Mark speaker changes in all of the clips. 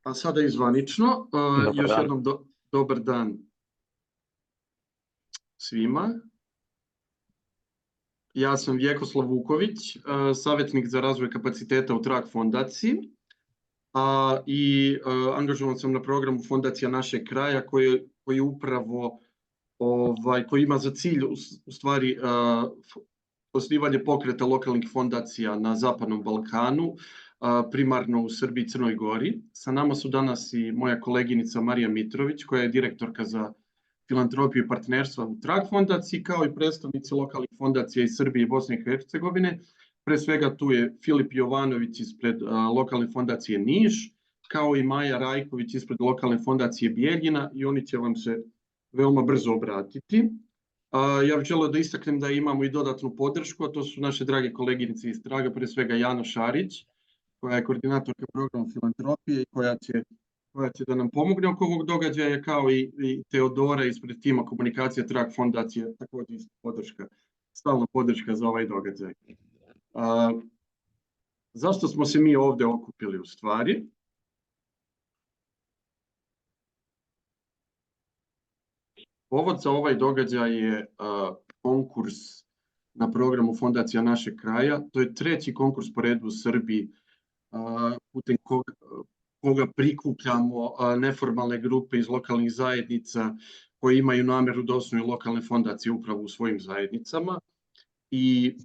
Speaker 1: A sada i zvanično, još jednom dobar dan svima. Ja sam Vjekoslav Vuković, savjetnik za razvoj kapaciteta u Trag fondaciji i angažovan sam na programu Fondacija našeg kraja koji upravo koji ima za cilj u stvari osnivanje pokreta lokalnih fondacija na Zapadnom Balkanu, primarno u Srbiji i Crnoj Gori. Sa nama su danas i moja koleginica Marija Mitrović, koja je direktorka za filantropiju i partnerstva u Trag fondaciji, kao i predstavnici lokalnih fondacija iz Srbije i Bosne i Hercegovine. Pre svega tu je Filip Jovanović ispred lokalne fondacije Niš, kao i Maja Rajković ispred lokalne fondacije Bijeljina, i oni će vam se veoma brzo obratiti. Ja bih želeo da istaknem da imamo i dodatnu podršku, a to su naše drage koleginice iz Traga, pre svega Jana Šarić, koja je koordinatorka programa filantropije i koja će da nam pomogne oko ovog događaja, kao i Teodora ispred tima komunikacije Trag fondacije, također podrška, stalna podrška za ovaj događaj. Zašto smo se mi ovde okupili u stvari? Povod za ovaj događaj je konkurs na programu Fondacija našeg kraja. To je treći konkurs po redu u Srbiji, putem koga prikupljamo neformalne grupe iz lokalnih zajednica koji imaju nameru da osnuju lokalne fondacije upravo u svojim zajednicama. I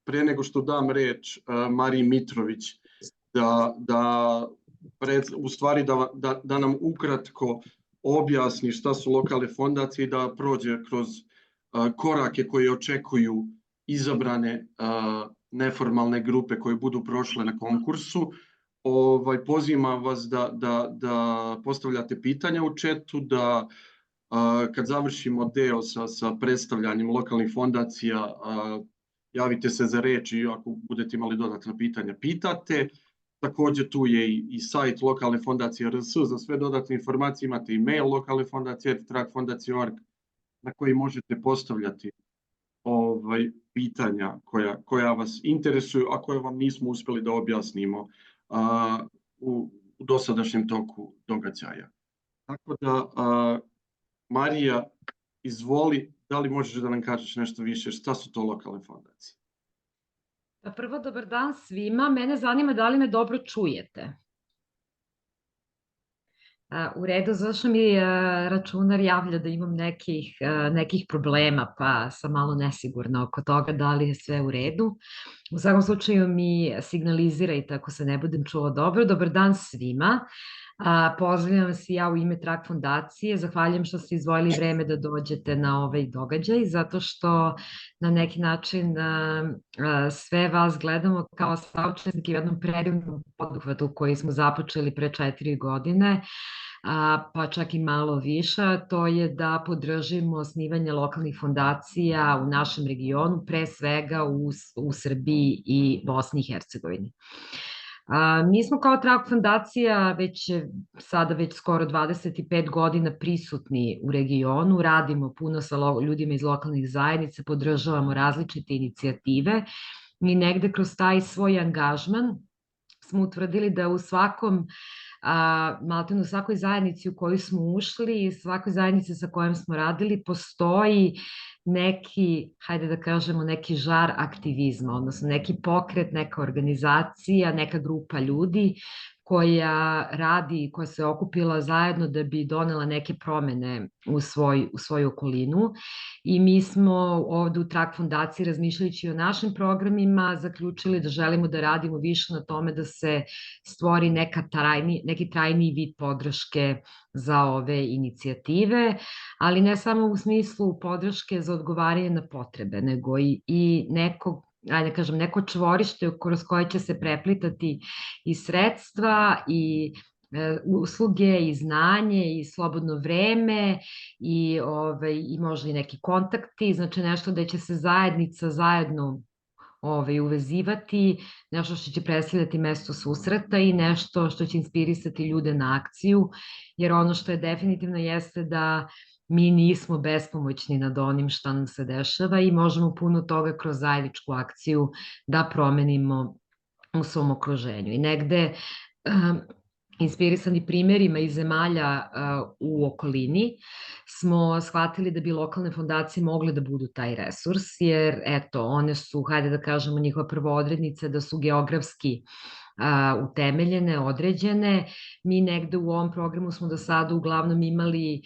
Speaker 1: pre nego što dam reč Mariji Mitrović da nam ukratko objasni šta su lokalne fondacije i da prođe kroz korake koje očekuju izabrane neformalne grupe koje budu prošle na konkursu. Pozivam vas da postavljate pitanja u chatu, da kad završimo deo sa predstavljanjem lokalnih fondacija, javite se za reč i ako budete imali dodatna pitanja, pitate. Također tu je i sajt lokalne fondacije RS za sve dodatne informacije, imate i mail lokalne fondacije tragfondacije.org na koji možete postavljati pitanja koja vas interesuju, a koje vam nismo uspjeli da objasnimo u dosadašnjem toku događaja. Tako da, Marija, izvoli, da li možeš da nam kažeš nešto više, šta su to lokalne fondacije?
Speaker 2: Prvo, dobar dan svima. Mene zanima da li me dobro čujete. U redu, zašto mi računar javlja da imam nekih problema, pa sam malo nesigurna oko toga da li je sve u redu. U svakom slučaju mi signalizirajte ako se ne budem čula dobro. Dobar dan svima. Pozdravljam vas i ja u ime Trag fondacije. Zahvaljujem što ste izdvojili vreme da dođete na ovaj događaj, zato što na neki način sve vas gledamo kao saučesnike u jednom predivnom poduhvatu koji smo započeli pre 4 godine, pa čak i malo više. To je da podržimo osnivanje lokalnih fondacija u našem regionu, pre svega u Srbiji i Bosni i Hercegovini. Mi smo kao Trag fondacija sada već skoro 25 godina prisutni u regionu, radimo puno sa ljudima iz lokalnih zajednica, podržavamo različite inicijative i negde kroz taj svoj angažman smo utvrdili da u maltene u svakoj zajednici u koju smo ušli i svakoj zajednici sa kojom smo radili postoji neki, hajde da kažemo, neki žar aktivizma, odnosno neki pokret, neka organizacija, neka grupa ljudi koja radi i koja se okupila zajedno da bi donela neke promene u svoju okolinu. I mi smo ovde u Trag fondaciji, razmišljajući o našim programima, zaključili da želimo da radimo više na tome da se stvori neki trajniji vid podrške za ove inicijative, ali ne samo u smislu podrške za odgovaranje na potrebe, nego i neko čvorište kroz koje će se preplitati i sredstva i usluge i znanje i slobodno vreme i možda i neki kontakti, znači nešto da će se zajednica zajedno uvezivati, nešto što će predstavljati mesto susreta i nešto što će inspirisati ljude na akciju, jer ono što je definitivno jeste da mi nismo bespomoćni nad onim šta nam se dešava i možemo puno toga kroz zajedničku akciju da promenimo u svom okruženju. I negde inspirisani primjerima iz zemalja u okolini smo shvatili da bi lokalne fondacije mogle da budu taj resurs, jer eto, one su, hajde da kažemo, njihova prvoodrednica da su geografski utemeljene, određene. Mi negde u ovom programu smo do sada uglavnom imali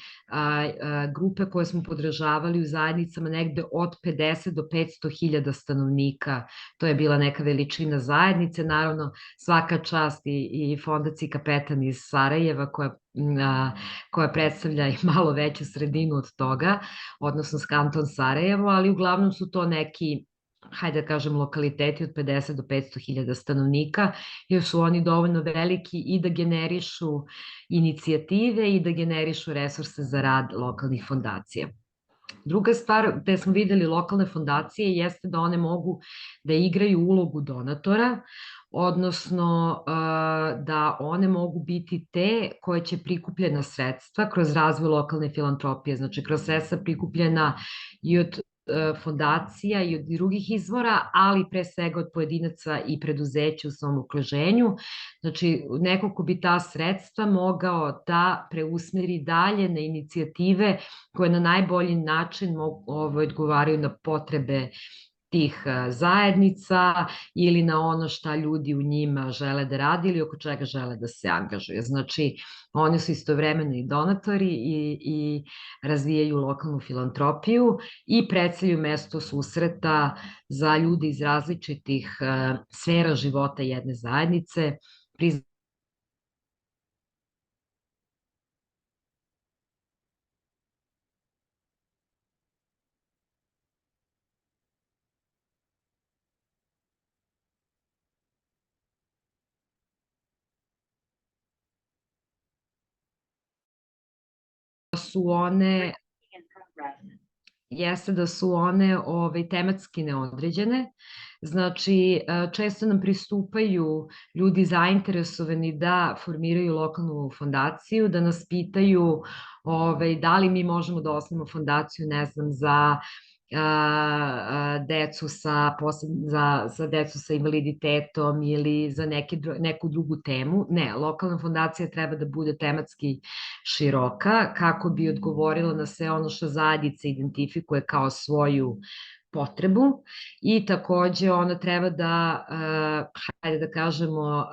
Speaker 2: grupe koje smo podržavali u zajednicama negde od 50 do 500 hiljada stanovnika. To je bila neka veličina zajednice. Naravno, svaka čast i Fondaciji Kapetan iz Sarajeva koja predstavlja i malo veću sredinu od toga, odnosno Kanton Sarajevo, ali uglavnom su to neki, hajde da kažem, lokaliteti od 50 do 500 hiljada stanovnika, jer su oni dovoljno veliki i da generišu inicijative i da generišu resurse za rad lokalnih fondacija. Druga stvar gde smo videli lokalne fondacije jeste da one mogu da igraju ulogu donatora, odnosno da one mogu biti te koje će prikupljena sredstva kroz razvoj lokalne filantropije, znači kroz sredstva prikupljena i od fondacija i od drugih izvora, ali pre svega od pojedinaca i preduzeća u svom okruženju. Znači, neko ko bi ta sredstva mogao da preusmeri dalje na inicijative koje na najbolji način odgovaraju na potrebe tih zajednica ili na ono šta ljudi u njima žele da radi ili oko čega žele da se angažuju. Znači, oni su istovremeno i donatori i razvijaju lokalnu filantropiju i predstavljaju mesto susreta za ljude iz različitih sfera života jedne zajednice. Su one jeste da su one tematski neodređene. Znači, često nam pristupaju ljudi zainteresovani da formiraju lokalnu fondaciju, da nas pitaju da li mi možemo da osnovimo fondaciju, ne znam, za decu za decu sa invaliditetom ili za neku drugu temu. Ne, lokalna fondacija treba da bude tematski široka kako bi odgovorila na sve ono što zajednica identifikuje kao svoju potrebu i takođe ona treba da, hajde da kažemo,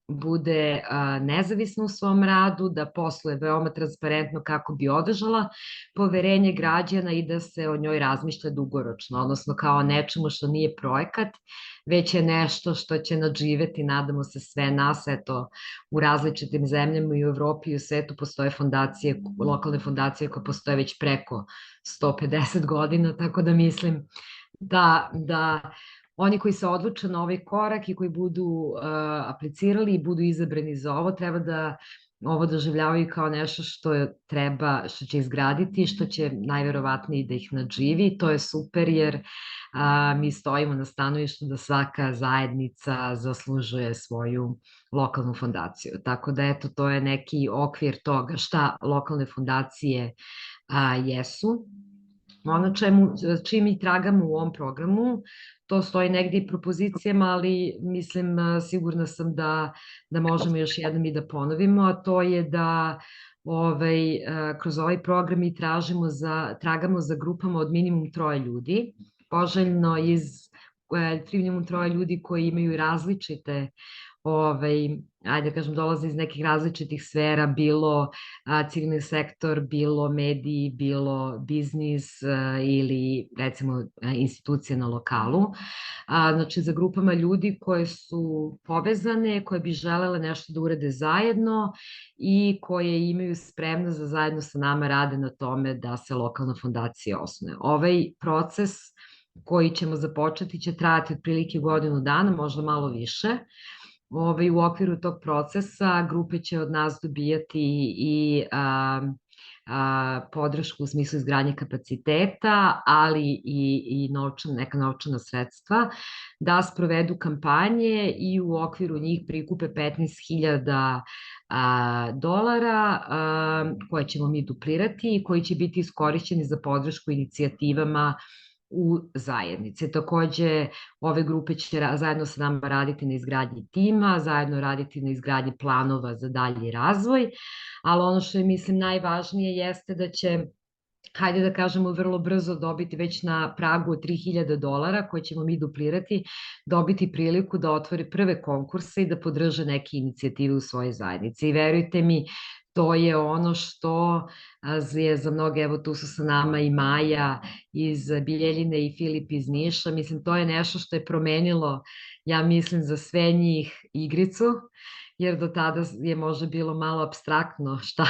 Speaker 2: bude nezavisna u svom radu, da posluje veoma transparentno kako bi održala poverenje građana i da se o njoj razmišlja dugoročno, odnosno kao nečemu što nije projekat, već je nešto što će nadživeti, nadamo se, sve nas. Eto, u različitim zemljama i u Evropi i u svetu postoje fondacije, lokalne fondacije koje postoje već preko 150 godina, tako da mislim da oni koji se odluče na ovaj korak i koji budu aplicirali i budu izabrani za ovo, treba da ovo doživljavaju kao nešto što će izgraditi, što će najverovatnije da ih nadživi. To je super jer mi stojimo na stanovištu da svaka zajednica zaslužuje svoju lokalnu fondaciju. Tako da eto, to je neki okvir toga šta lokalne fondacije jesu. Ono čim mi tragamo u ovom programu, to stoji negde i propozicijama, ali mislim, sigurna sam da možemo još jednom i da ponovimo, a to je da kroz ovaj program mi tragamo za grupama od minimum 3 ljudi, poželjno minimum 3 ljudi koji imaju različite ajde da kažem, dolaze iz nekih različitih sfera, bilo civilni sektor, bilo mediji, bilo biznis ili recimo institucije na lokalu. Znači, za grupama ljudi koje su povezane, koje bi želele nešto da urade zajedno i koje imaju spremnost da zajedno sa nama rade na tome da se lokalna fondacija osnuje. Ovaj proces koji ćemo započeti će trajati otprilike 1 godinu dana, možda malo više. U okviru tog procesa grupe će od nas dobijati i podršku u smislu izgradnje kapaciteta, ali i neka novčana sredstva, da sprovedu kampanje i u okviru njih prikupe 15.000 dolara koje ćemo mi duplirati i koji će biti iskorišćeni za podršku inicijativama u zajednici. Takođe, ove grupe će zajedno sa nama raditi na izgradnji tima, zajedno raditi na izgradnji planova za dalji razvoj, ali ono što je, mislim, najvažnije jeste da će, hajde da kažemo, vrlo brzo dobiti, već na pragu od $3.000 koje ćemo mi duplirati, dobiti priliku da otvori prve konkurse i da podrže neke inicijative u svojoj zajednici. I verujte mi, to je ono što je za mnoge, evo tu su sa nama i Maja iz Bijeljine i Filip iz Niša, mislim, to je nešto što je promenilo, ja mislim, za sve njih igricu, jer do tada je možda bilo malo apstraktno šta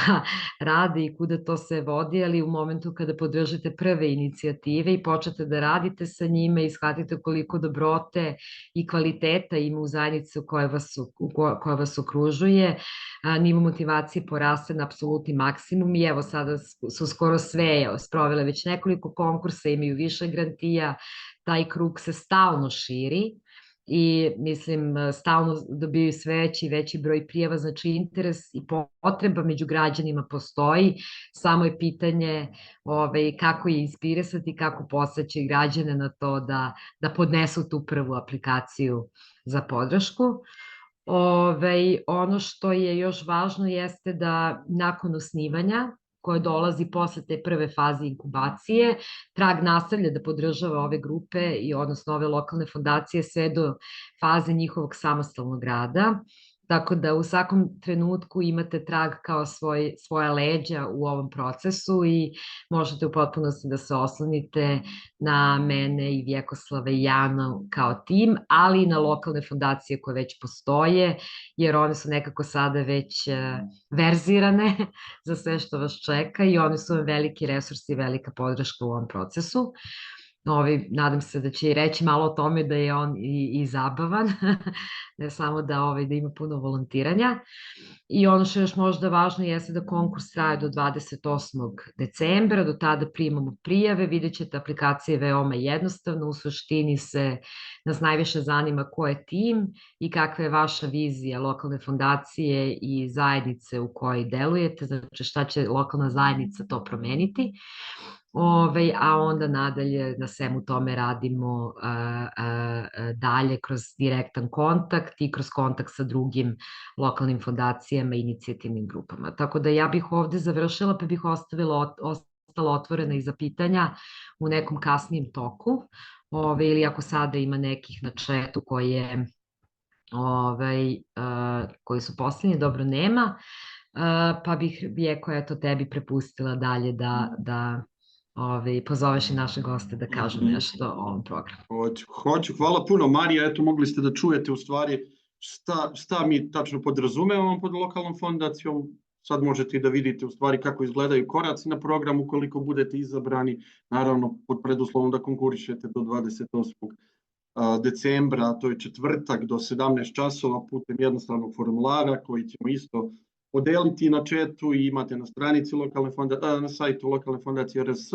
Speaker 2: rade i kuda to se vodi, ali u momentu kada podržite prve inicijative i počnete da radite sa njima i shvatite koliko dobrote i kvaliteta ima u zajednici koja vas okružuje, nivo motivacije poraste na apsolutni maksimum i evo sada su skoro sve sprovele već nekoliko konkursa, imaju više grantija, taj krug se stalno širi i mislim stalno dobiju sve veći i veći broj prijava, znači interes i potreba među građanima postoji, samo je pitanje kako je inspirisati, kako podstaći građane na to da podnesu tu prvu aplikaciju za podršku. Ono što je još važno jeste da nakon osnivanja, koje dolazi posle te prve faze inkubacije, Trag nastavlja da podržava ove grupe i odnosno ove lokalne fondacije sve do faze njihovog samostalnog rada. Tako da u svakom trenutku imate Trag kao svoja leđa u ovom procesu i možete u potpunosti da se oslonite na mene i Vjekoslava i Janu kao tim, ali i na lokalne fondacije koje već postoje, jer one su nekako sada već verzirane za sve što vas čeka i one su veliki resursi i velika podrška u ovom procesu. Nadam se da će i reći malo o tome da je on i zabavan, ne samo da ima puno volontiranja. I ono što je još možda važno jeste da konkurs traje do 28. decembra, do tada primamo prijave, vidjet ćete, aplikacija je veoma jednostavna, u suštini nas najviše zanima ko je tim i kakva je vaša vizija lokalne fondacije i zajednice u kojoj delujete, znači šta će lokalna zajednica to promeniti. A onda nadalje na svemu tome radimo dalje kroz direktan kontakt i kroz kontakt sa drugim lokalnim fondacijama i inicijativnim grupama. Tako da ja bih ovde završila, pa bih ostala otvorena i za pitanja u nekom kasnijem toku, ili ako sada ima nekih na chatu koji su poslednji, dobro nema, pa bih Vjeko, eto, tebi prepustila dalje da pozoveš i naše goste da kažu nešto o ovom programu.
Speaker 1: Hoću, hvala puno Marija, eto mogli ste da čujete u stvari šta mi tačno podrazumevamo pod lokalnom fondacijom, sad možete i da vidite u stvari kako izgledaju koraci na programu ukoliko budete izabrani, naravno pod preduslovom da konkurišete do 28. decembra, to je četvrtak do 17 časova putem jednostavnog formulara koji ćemo isto podeliti na chatu i imate na stranici na sajtu lokalne fondacije RS,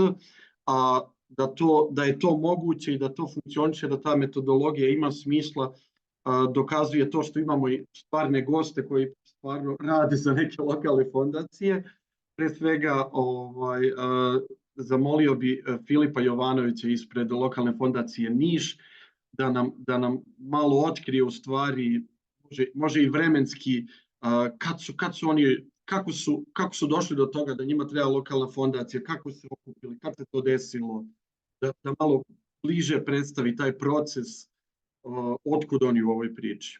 Speaker 1: da je to moguće i da to funkcioniše, da ta metodologija ima smisla, dokazuje to što imamo i stvarne goste koji stvarno rade za neke lokalne fondacije. Pre svega zamolio bi Filipa Jovanovića ispred lokalne fondacije Niš da nam malo otkrije u stvari, može i vremenski, kako su došli do toga da njima treba lokalna fondacija, kako se okupili, kako se to desilo, da malo bliže predstavi taj proces, otkud oni u ovoj priči.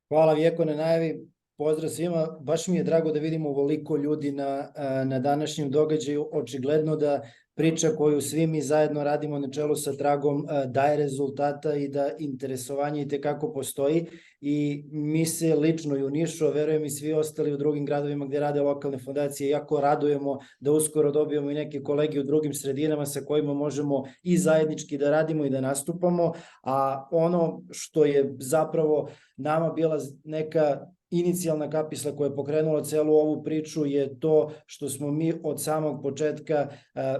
Speaker 3: Hvala Vjeko na najavi, pozdrav svima, baš mi je drago da vidimo ovoliko ljudi na današnjem događaju, očigledno da priča koju svi mi zajedno radimo na čelu sa Tragom daje rezultata i da interesovanje i tekako postoji i mi se lično i u Nišu, a verujem i svi ostali u drugim gradovima gde rade lokalne fondacije, jako radujemo da uskoro dobijemo i neke kolege u drugim sredinama sa kojima možemo i zajednički da radimo i da nastupamo, a ono što je zapravo nama bila neka inicijalna kapisla koja je pokrenula celu ovu priču je to što smo mi od samog početka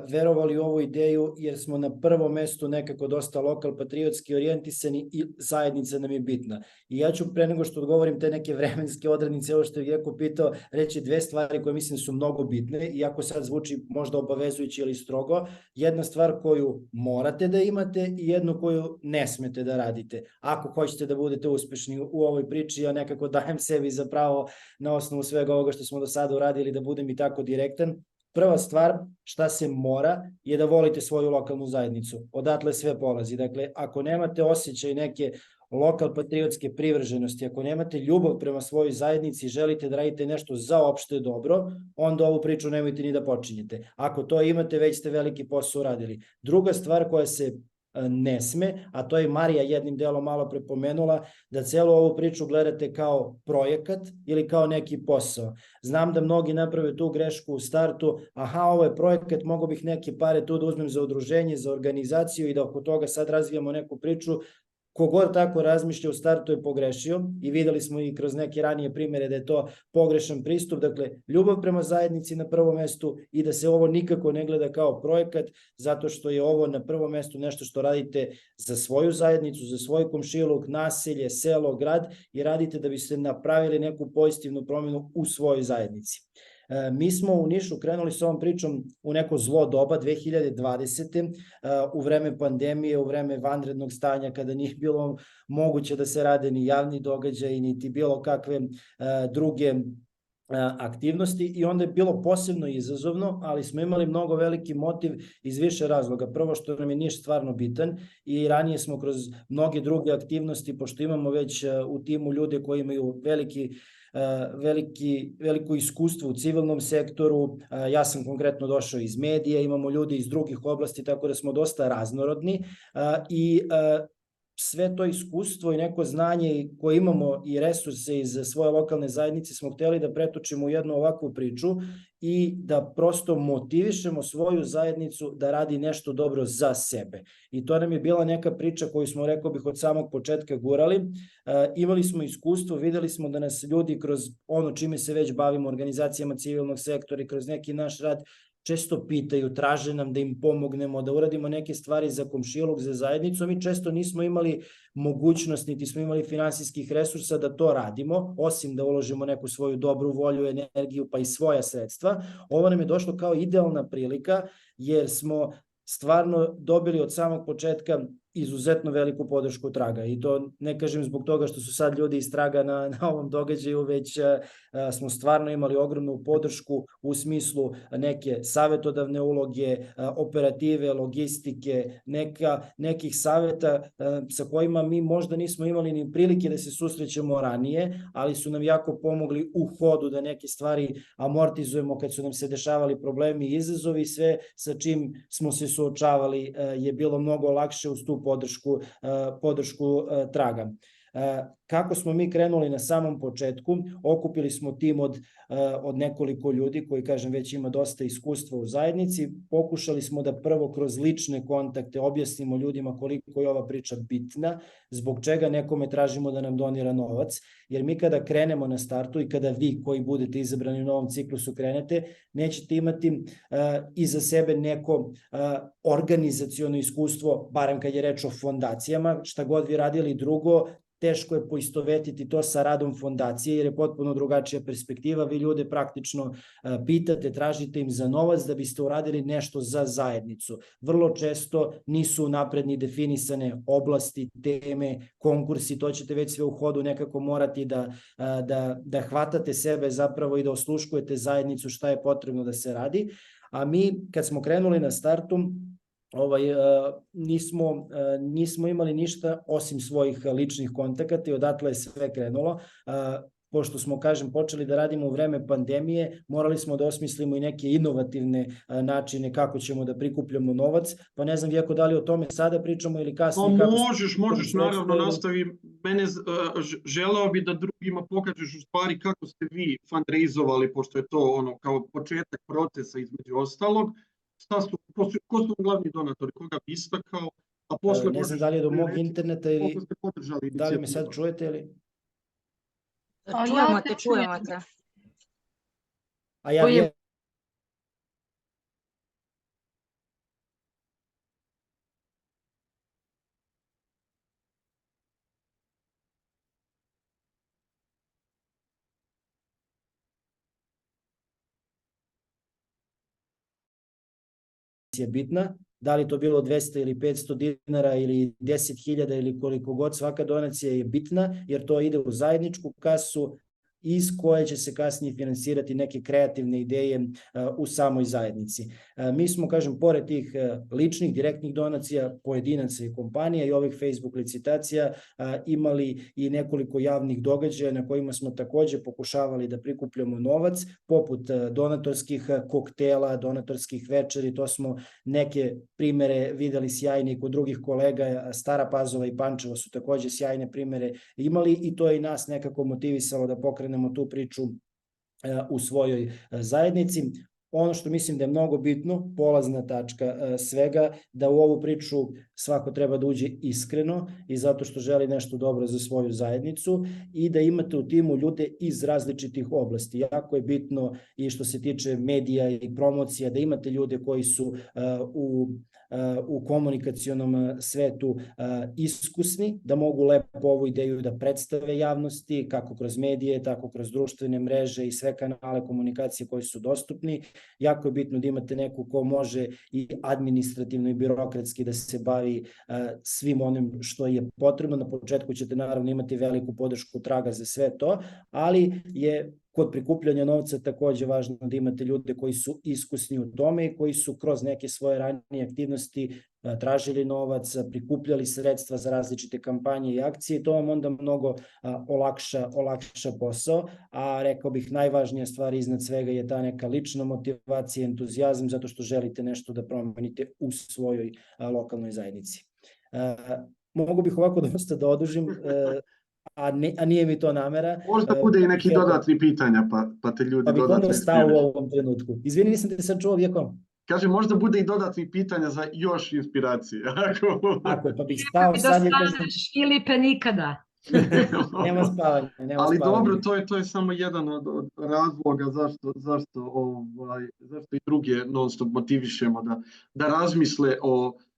Speaker 3: verovali u ovu ideju, jer smo na prvom mestu nekako dosta lokal patriotski orijentisani i zajednica nam je bitna. I ja ću pre nego što odgovorim te neke vremenske odrednice, ovo što je Jeko pitao, reći dve stvari koje mislim su mnogo bitne, iako sad zvuči možda obavezujući ili strogo. Jedna stvar koju morate da imate i jednu koju ne smete da radite. Ako hoćete da budete uspešni u ovoj priči, ja nekako dajem sebi za pravo na osnovu svega ovoga što smo do sada uradili da budem i tako direktan. Prva stvar, šta se mora, je da volite svoju lokalnu zajednicu. Odatle sve polazi. Dakle, ako nemate osjećaj neke lokal patriotske privrženosti, ako nemate ljubav prema svojoj zajednici i želite da radite nešto za opšte dobro, onda ovu priču nemojte ni da počinjete. Ako to imate, već ste veliki posao uradili. Druga stvar koja se ne sme, a to je Marija jednim delom malo prepomenula, da celu ovu priču gledate kao projekat ili kao neki posao. Znam da mnogi naprave tu grešku u startu, aha, ovo je projekat, mogo bih neke pare tu da uzmem za udruženje, za organizaciju i da oko toga sad razvijamo neku priču. Kogod tako razmišlja u startu je pogrešio i videli smo i kroz neke ranije primere da je to pogrešan pristup. Dakle, ljubav prema zajednici na prvom mestu i da se ovo nikako ne gleda kao projekat, zato što je ovo na prvom mestu nešto što radite za svoju zajednicu, za svoj komšiluk, naselje, selo, grad i radite da biste napravili neku pozitivnu promenu u svojoj zajednici. Mi smo u Nišu krenuli s ovom pričom u neko zlo doba 2020. U vreme pandemije, u vreme vanrednog stanja kada nije bilo moguće da se rade ni javni događaji, niti bilo kakve druge aktivnosti i onda je bilo posebno izazovno, ali smo imali mnogo veliki motiv iz više razloga. Prvo što nam je Niš stvarno bitan i ranije smo kroz mnoge druge aktivnosti, pošto imamo već u timu ljude koji imaju veliko iskustvo u civilnom sektoru, ja sam konkretno došao iz medija, imamo ljudi iz drugih oblasti, tako da smo dosta raznorodni i sve to iskustvo i neko znanje koje imamo i resurse iz svoje lokalne zajednice smo hteli da pretočimo u jednu ovakvu priču i da prosto motivišemo svoju zajednicu da radi nešto dobro za sebe. I to nam je bila neka priča koju smo, rekao bih, od samog početka gurali. Imali smo iskustvo, videli smo da nas ljudi kroz ono čime se već bavimo, organizacijama civilnog sektora i kroz neki naš rad, često pitaju, traže nam da im pomognemo, da uradimo neke stvari za komšiluk, za zajednicu. Mi često nismo imali mogućnost, niti smo imali finansijskih resursa da to radimo, osim da uložimo neku svoju dobru volju, energiju, pa i svoja sredstva. Ovo nam je došlo kao idealna prilika, jer smo stvarno dobili od samog početka izuzetno veliku podršku Traga i to ne kažem zbog toga što su sad ljudi iz Traga na ovom događaju, već smo stvarno imali ogromnu podršku u smislu neke savetodavne uloge, operative, logistike, nekih saveta sa kojima mi možda nismo imali ni prilike da se susrećemo ranije, ali su nam jako pomogli u hodu da neke stvari amortizujemo kad su nam se dešavali problemi i izazovi. Sve sa čim smo se suočavali je bilo mnogo lakše uz tu podršku Traga. Kako smo mi krenuli na samom početku, okupili smo tim od nekoliko ljudi koji, kažem, već ima dosta iskustva u zajednici. Pokušali smo da prvo kroz lične kontakte objasnimo ljudima koliko je ova priča bitna, zbog čega nekome tražimo da nam donira novac, jer mi kada krenemo na startu i kada vi koji budete izabrani u novom ciklusu krenete, nećete imati iza sebe neko organizaciono iskustvo, barem kad je reč o fondacijama, šta god vi radili drugo, teško je poistovetiti to sa radom fondacije jer je potpuno drugačija perspektiva. Vi ljude praktično pitate, tražite im za novac da biste uradili nešto za zajednicu. Vrlo često nisu napredni definisane oblasti, teme, konkursi, to ćete već sve u hodu nekako morati da hvatate sebe zapravo i da osluškujete zajednicu šta je potrebno da se radi. A mi kad smo krenuli na startu, nismo imali ništa osim svojih ličnih kontakata i odatle je sve krenulo. Pošto smo, kažem, počeli da radimo u vreme pandemije, morali smo da osmislimo i neke inovativne načine kako ćemo da prikupljamo novac, pa ne znam, Vjeko, da li o tome sada pričamo ili kasnije?
Speaker 1: Možeš, naravno, nastavi. Mene želeo bi da drugima pokažeš u stvari kako ste vi fundraizovali, pošto je to kao početak procesa između ostalog. Ko su glavni donatori, koga bi istakao, a posle...
Speaker 3: Ne znam da li je do mog interneta ili... Da li me sad čujete ili...
Speaker 4: Čujemo te, čujemo te.
Speaker 3: A ja
Speaker 2: Koji je-
Speaker 3: je bitna, da li to bilo 200 ili 500 dinara ili 10.000 ili koliko god, svaka donacija je bitna jer to ide u zajedničku kasu iz koje će se kasnije finansirati neke kreativne ideje u samoj zajednici. Mi smo, kažem, pored tih ličnih, direktnih donacija, pojedinaca i kompanija i ovih Facebook licitacija imali i nekoliko javnih događaja na kojima smo takođe pokušavali da prikupljamo novac, poput donatorskih koktela, donatorskih večeri, to smo neke primere videli sjajne i kod drugih kolega, Stara Pazova i Pančevo su takođe sjajne primere imali i to je i nas nekako motivisalo da pokrenemo tu priču u svojoj zajednici. Ono što mislim da je mnogo bitno, polazna tačka svega, da u ovu priču svako treba da uđe iskreno i zato što želi nešto dobro za svoju zajednicu i da imate u timu ljude iz različitih oblasti. Jako je bitno i što se tiče medija i promocija, da imate ljude koji su u komunikacionom svetu iskusni, da mogu lepo ovu ideju da predstave javnosti, kako kroz medije, tako kroz društvene mreže i sve kanale komunikacije koji su dostupni. Jako je bitno da imate neku ko može i administrativno i birokratski da se bavi svim onim što je potrebno. Na početku ćete naravno imati veliku podršku traga za sve to, ali je kod prikupljanja novca takođe važno da imate ljude koji su iskusni u tome i koji su kroz neke svoje ranije aktivnosti tražili novac, prikupljali sredstva za različite kampanje i akcije i to vam onda mnogo olakša posao, a rekao bih najvažnija stvar iznad svega je ta neka lična motivacija, entuzijazam zato što želite nešto da promenite u svojoj lokalnoj zajednici. Mogu bih ovako dosta da odužim, a nije mi to namera.
Speaker 1: Možda bude i neki dodatni pitanja, pa te ljudi
Speaker 3: pa bih
Speaker 1: dodatno
Speaker 3: onda stao u
Speaker 1: inspirišu.
Speaker 3: ovom trenutku. Izvini, nisam te sad čuo, Vjeko.
Speaker 1: Kaže, možda bude i dodatnih pitanja za još inspiracije.
Speaker 3: Tako je, pa bih stao sad.
Speaker 2: Dostaneš, Filipe, nikada.
Speaker 3: Nema spavanja.
Speaker 1: Ali dobro, to je samo jedan od razloga zašto i druge non stop motivišemo da razmisle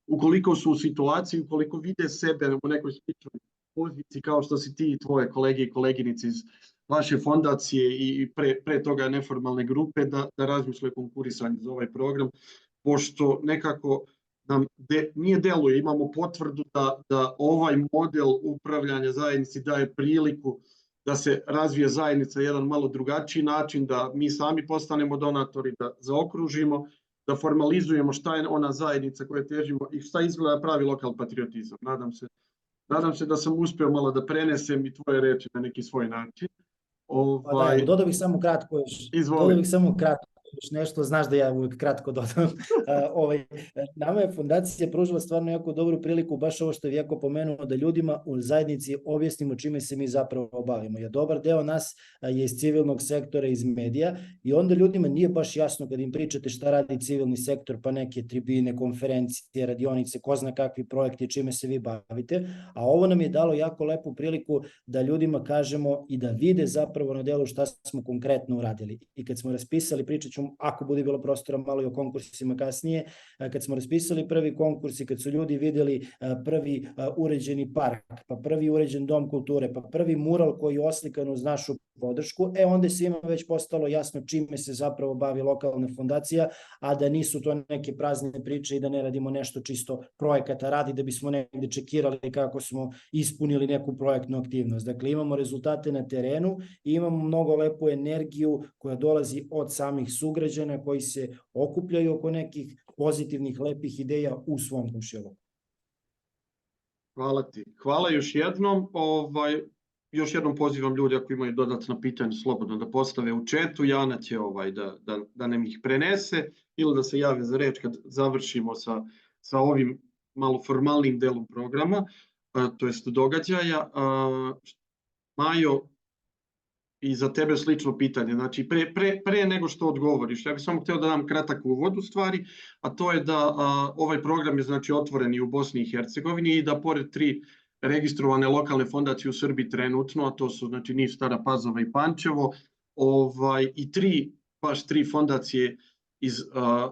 Speaker 1: ukoliko su u situaciji, ukoliko vide sebe u nekoj sličnoj poziciji kao što si ti i tvoje kolege i koleginici iz vaše fondacije i pre toga neformalne grupe, da razmisle o konkurisanju za ovaj program, pošto nekako nam nije deluje, imamo potvrdu da ovaj model upravljanja zajednici daje priliku da se razvije zajednica jedan malo drugačiji način, da mi sami postanemo donatori, da zaokružimo, da formalizujemo šta je ona zajednica koje težimo i šta izgleda pravi lokal patriotizam. Nadam se da sam uspeo malo da prenesem i tvoje reči na neki svoj način.
Speaker 3: Dodao bih samo kratko još nešto, znaš da ja uvijek kratko dodam. Nama je fondacija pružila stvarno jako dobru priliku, baš ovo što je Vjeko pomenuo, da ljudima u zajednici objasnimo čime se mi zapravo bavimo. Jer dobar deo nas je iz civilnog sektora, iz medija i onda ljudima nije baš jasno kad im pričate šta radi civilni sektor, pa neke tribine, konferencije, radionice, ko zna kakvi projekti, čime se vi bavite, a ovo nam je dalo jako lepu priliku da ljudima kažemo i da vide zapravo na delu šta smo konkretno uradili. I kad smo raspisali, pričat ću ako bude bilo prostora malo i o konkursima kasnije, kad smo raspisali prvi konkurs i kad su ljudi videli prvi uređeni park, pa prvi uređen dom kulture, pa prvi mural koji je oslikan uz našu podršku, onda je svima već postalo jasno čime se zapravo bavi lokalna fondacija, a da nisu to neke prazne priče i da ne radimo nešto čisto projekata radi da bismo negde čekirali kako smo ispunili neku projektnu aktivnost. Dakle, imamo rezultate na terenu i imamo mnogo lepu energiju koja dolazi od samih sugrađana koji se okupljaju oko nekih pozitivnih, lepih ideja u svom komšiluku.
Speaker 1: Hvala ti. Hvala još jednom. Još jednom pozivam ljudi ako imaju dodatna pitanja slobodno da postave u četu. Jana će da nam ih prenese ili da se jave za reč kad završimo sa ovim malo formalnim delom programa, to jest događaja. Majo, i za tebe slično pitanje. Znači, pre nego što odgovoriš, ja bih samo hteo da dam kratak uvod u stvari, a to je da ovaj program je znači otvoren i u Bosni i Hercegovini i da pored 3 registrovane lokalne fondacije u Srbiji trenutno, a to su znači Niš, Stara Pazova i Pančevo, i baš tri fondacije iz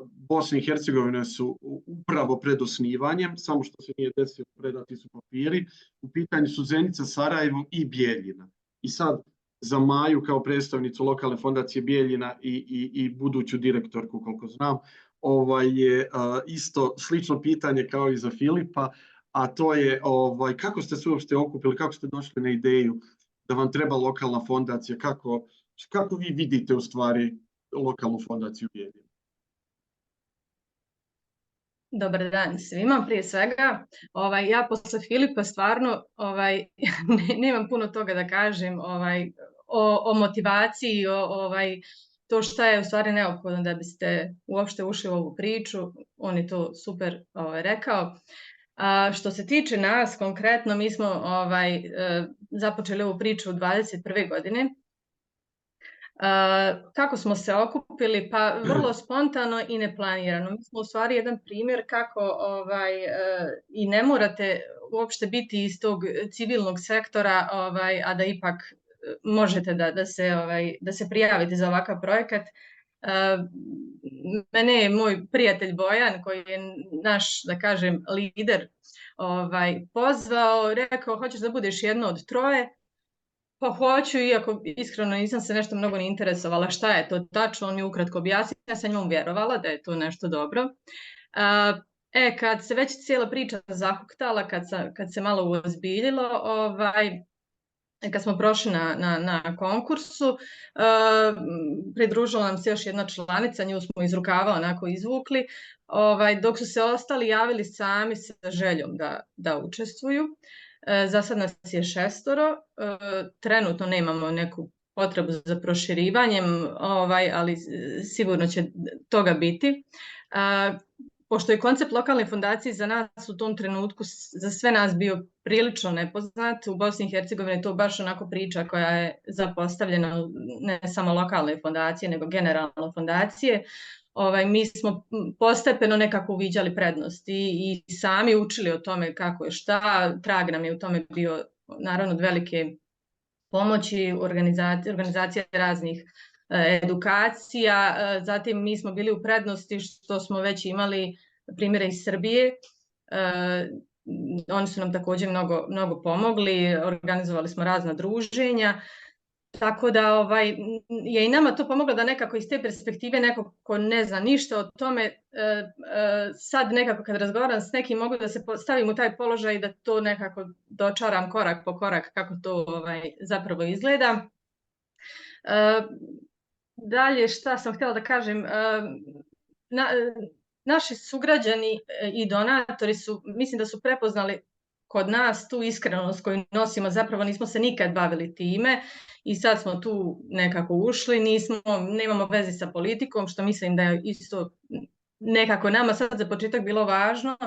Speaker 1: Bosne i Hercegovine su upravo pred osnivanjem, samo što se nije desilo, predati su papiri. U pitanju su Zenica, Sarajevo i Bijeljina. I sad za Maju kao predstavnicu lokalne fondacije Bijeljina i buduću direktorku, koliko znam, je isto slično pitanje kao i za Filipa, a to je kako ste se uopšte okupili, kako ste došli na ideju da vam treba lokalna fondacija, kako vi vidite u stvari lokalnu fondaciju Bijeljina?
Speaker 4: Dobar dan svima, prije svega. Ja posle Filipa stvarno nemam puno toga da kažem o motivaciji, to šta je u stvari neophodno da biste uopšte ušli u ovu priču. On je to super rekao. Što se tiče nas konkretno, mi smo započeli ovu priču u 21. godine. Kako smo se okupili? Pa vrlo spontano i neplanirano. Mi smo u stvari jedan primjer kako i ne morate uopšte biti iz tog civilnog sektora, a da ipak možete da se prijavite za ovakav projekat. Mene je moj prijatelj Bojan, koji je naš, da kažem, lider, pozvao, rekao, hoćeš da budeš jedno od troje? Pa hoću, iako iskreno nisam se nešto mnogo ni interesovala šta je to tačno, on mi ukratko objasnio, ja sam njom vjerovala da je to nešto dobro. Kad se već cijela priča zahuktala, kad se malo uozbiljilo, kad smo prošli na konkursu, pridružila nam se još jedna članica, nju smo iz rukava onako izvukli, dok su se ostali javili sami sa željom da učestvuju. Za sad nas je 6, trenutno nemamo neku potrebu za proširivanjem, ali sigurno će toga biti. Pošto je koncept lokalne fondacije za nas u tom trenutku, za sve nas bio prilično nepoznat, u Bosni i Hercegovini je to baš onako priča koja je zapostavljena, ne samo lokalne fondacije, nego generalno fondacije. Mi smo postepeno nekako uviđali prednosti i sami učili o tome kako je šta. Trag nam je u tome bio naravno od velike pomoći, organizacija raznih edukacija. Zatim mi smo bili u prednosti što smo već imali primjere iz Srbije. Oni su nam također mnogo pomogli, organizovali smo razna druženja. Tako da je i nama to pomoglo da nekako iz te perspektive neko ko ne zna ništa o tome, sad nekako kad razgovaram s nekim mogu da se stavim u taj položaj i da to nekako dočaram korak po korak kako to zapravo izgleda. Dalje šta sam htjela da kažem, naši sugrađani i donatori mislim da su prepoznali kod nas tu iskrenost koju nosimo, zapravo nismo se nikad bavili time i sad smo tu nekako ušli, nemamo veze sa politikom, što mislim da je isto nekako nama sad za početak bilo važno,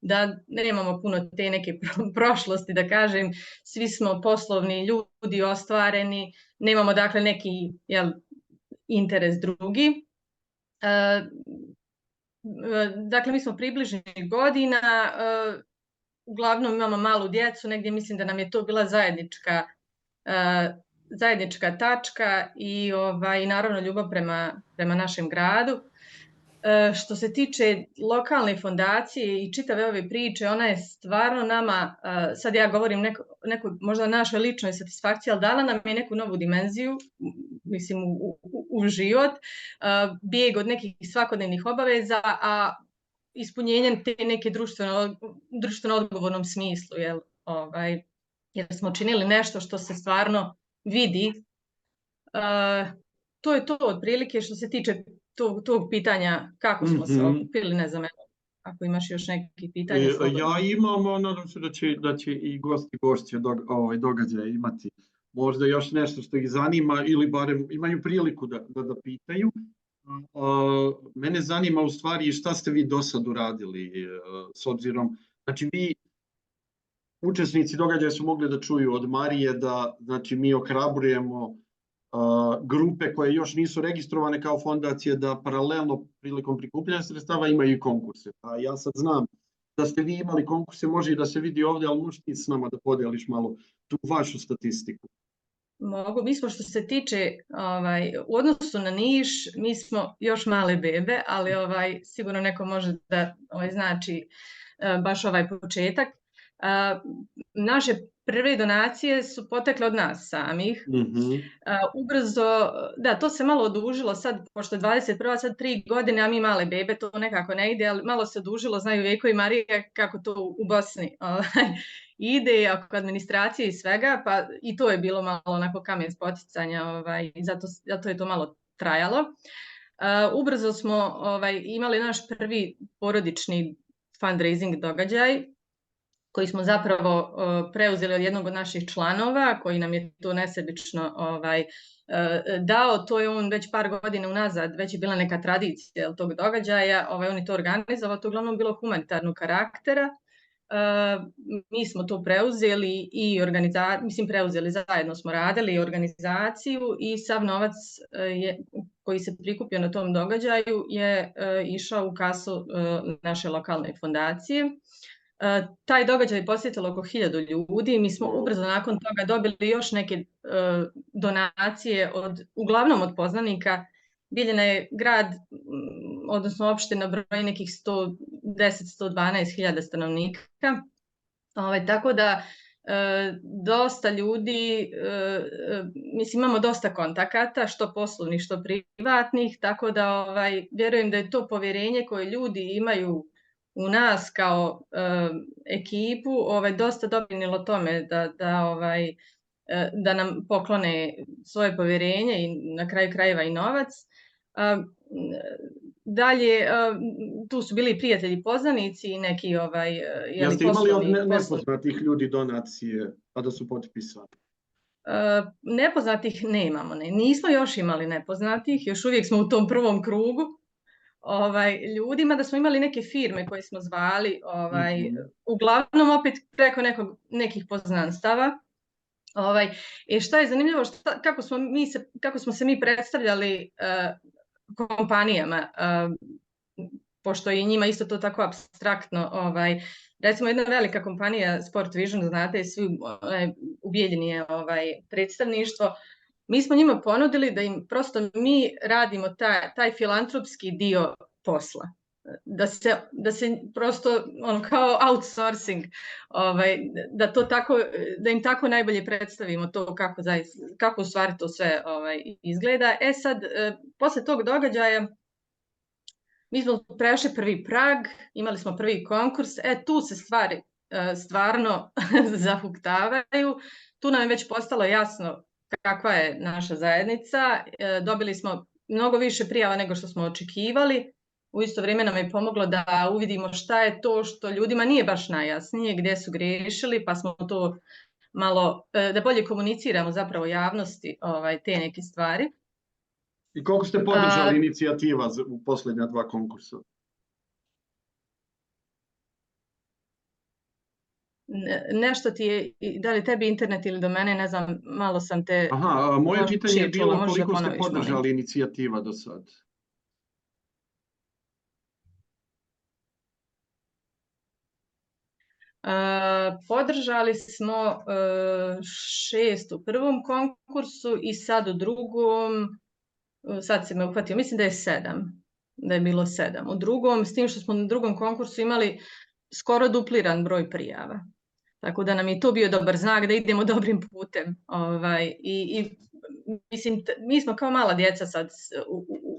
Speaker 4: da nemamo puno te neke prošlosti, da kažem, svi smo poslovni ljudi, ostvareni, nemamo dakle neki interes drugi. Dakle, mi smo približnih godina, uglavnom imamo malu djecu, negdje mislim da nam je to bila zajednička tačka i naravno ljubav prema našem gradu. Što se tiče lokalne fondacije i čitave ove priče, ona je stvarno nama, sad ja govorim neku možda našoj ličnoj satisfakciji, ali dala nam je neku novu dimenziju, mislim u život, bijeg od nekih svakodnevnih obaveza, a ispunjenjem te neke društveno odgovornom smislu, jer smo činili nešto što se stvarno vidi. To je to otprilike što se tiče tog pitanja kako smo se okupili, ne znam, ako imaš još neki pitanje.
Speaker 1: Ja imam, nadam se da će i gošće događaja imati možda još nešto što ih zanima ili barem imaju priliku da pitaju. Mene zanima u stvari šta ste vi do sad uradili s obzirom, znači vi učesnici događaja su mogli da čuju od Marije da znači mi ohrabrujemo grupe koje još nisu registrovane kao fondacije da paralelno prilikom prikupljanja sredstava imaju i konkurse. Ja sad znam da ste vi imali konkurse, može i da se vidi ovdje, ali možeš ti s nama da podeliš malo tu vašu statistiku.
Speaker 4: Mogu, mi smo što se tiče u odnosu na Niš, mi smo još male bebe, ali sigurno neko može da znači baš ovaj početak. Naše prve donacije su potekle od nas samih. Ubrzo, da, to se malo odužilo sad, pošto je 21. sad 3 godine, a mi male bebe, to nekako ne ide, ali malo se odužilo, znaju Veljko i Marija kako to u Bosni ide, oko administracije i svega, pa i to je bilo malo onako kamen spoticanja, zato je to malo trajalo. Ubrzo smo imali naš prvi porodični fundraising događaj, koji smo zapravo preuzeli od jednog od naših članova, koji nam je to nesebično dao. To je on već par godina unazad, već je bila neka tradicija tog događaja, on je to organizovao, to uglavnom bilo humanitarnog karaktera. Mi smo to preuzeli i preuzeli, zajedno smo radili organizaciju i sav novac koji se prikupio na tom događaju je išao u kasu naše lokalne fondacije. Taj događaj je posjetilo oko 1000 ljudi. Mi smo ubrzo nakon toga dobili još neke donacije, uglavnom od poznanika. Biljina je grad, odnosno opština, broji nekih 110-112 hiljada stanovnika. Tako da dosta ljudi, mislim imamo dosta kontakata, što poslovnih, što privatnih, tako da vjerujem da je to povjerenje koje ljudi imaju u nas kao ekipu dosta doprinijelo tome da nam poklone svoje povjerenje i na kraju krajeva i novac. Dalje, tu su bili prijatelji poznanici i neki
Speaker 1: Jeste imali od nepoznatih ljudi donacije, pa da su potpisani?
Speaker 4: Nepoznatih nemamo, nismo još imali nepoznatih, još uvijek smo u tom prvom krugu ljudima, da smo imali neke firme koje smo zvali, uglavnom opet preko nekih poznanstava. Šta je zanimljivo, kako smo se mi predstavljali kompanijama, pošto je njima isto to tako apstraktno. Recimo jedna velika kompanija Sport Vision, znate, svi u Bijeljini je predstavništvo. Mi smo njima ponudili da im prosto mi radimo taj filantropski dio posla. Da se prosto kao outsourcing, da im tako najbolje predstavimo to kako u stvari to sve izgleda. Sad, posle tog događaja, mi smo prešli prvi prag, imali smo prvi konkurs, tu se stvari stvarno zahuktavaju. Tu nam je već postalo jasno kakva je naša zajednica. Dobili smo mnogo više prijava nego što smo očekivali. U isto vrijeme nam je pomoglo da uvidimo šta je to što ljudima nije baš najjasnije, gdje su griješili, pa smo to malo, da bolje komuniciramo zapravo javnosti te neke stvari.
Speaker 1: I koliko ste podržali inicijativa u posljednja 2 konkursa?
Speaker 4: Nešto ti je, da li tebi internet ili do mene, ne znam, malo sam te...
Speaker 1: Moje pitanje je bilo koliko ste podržali inicijativa do sad?
Speaker 4: Podržali smo 6 u prvom konkursu i sad u drugom, sad se me uhvatio, mislim da je 7, da je bilo 7 u drugom, s tim što smo na drugom konkursu imali skoro dupliran broj prijava. Tako da nam je to bio dobar znak da idemo dobrim putem. Mislim, mi smo kao mala djeca sad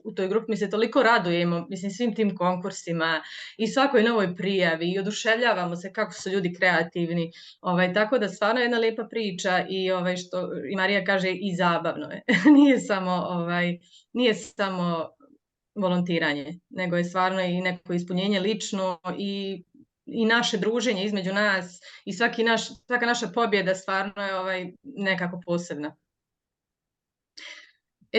Speaker 4: u toj grupi, mi se toliko radujemo, mislim, svim tim konkursima i svakoj novoj prijavi i oduševljavamo se kako su ljudi kreativni. Tako da stvarno je jedna lijepa priča i što i Marija kaže i zabavno je. Nije samo volontiranje, nego je stvarno i neko ispunjenje lično i naše druženje između nas i svaka naša pobjeda stvarno je nekako posebna.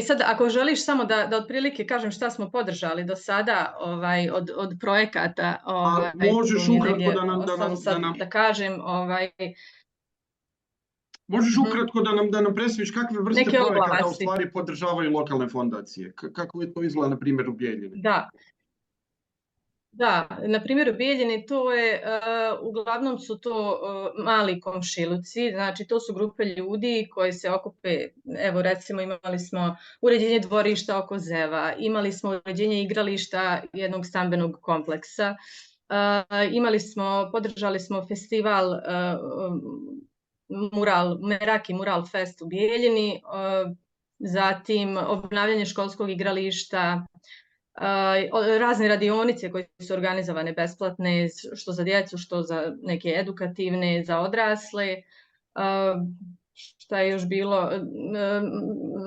Speaker 4: Sad, ako želiš samo da otprilike kažem šta smo podržali do sada od projekata.
Speaker 1: Možeš ukratko
Speaker 4: da kažem.
Speaker 1: Možeš ukratko da nam predstaviš kakve vrste projekata u stvari podržavaju lokalne fondacije? Kako je to izgleda, na primjer, u Bijeljini?
Speaker 4: Da. Da, na primjer u Bijeljini to je, uglavnom su to mali komšiluci, znači to su grupe ljudi koji se okupe, evo recimo imali smo uređenje dvorišta oko Zeva, imali smo uređenje igrališta jednog stambenog kompleksa, podržali smo festival Meraki Mural Fest u Bijeljini, zatim obnavljanje školskog igrališta, razne radionice koje su organizovane besplatne, što za djecu, što za neke edukativne, za odrasle. Šta je još bilo?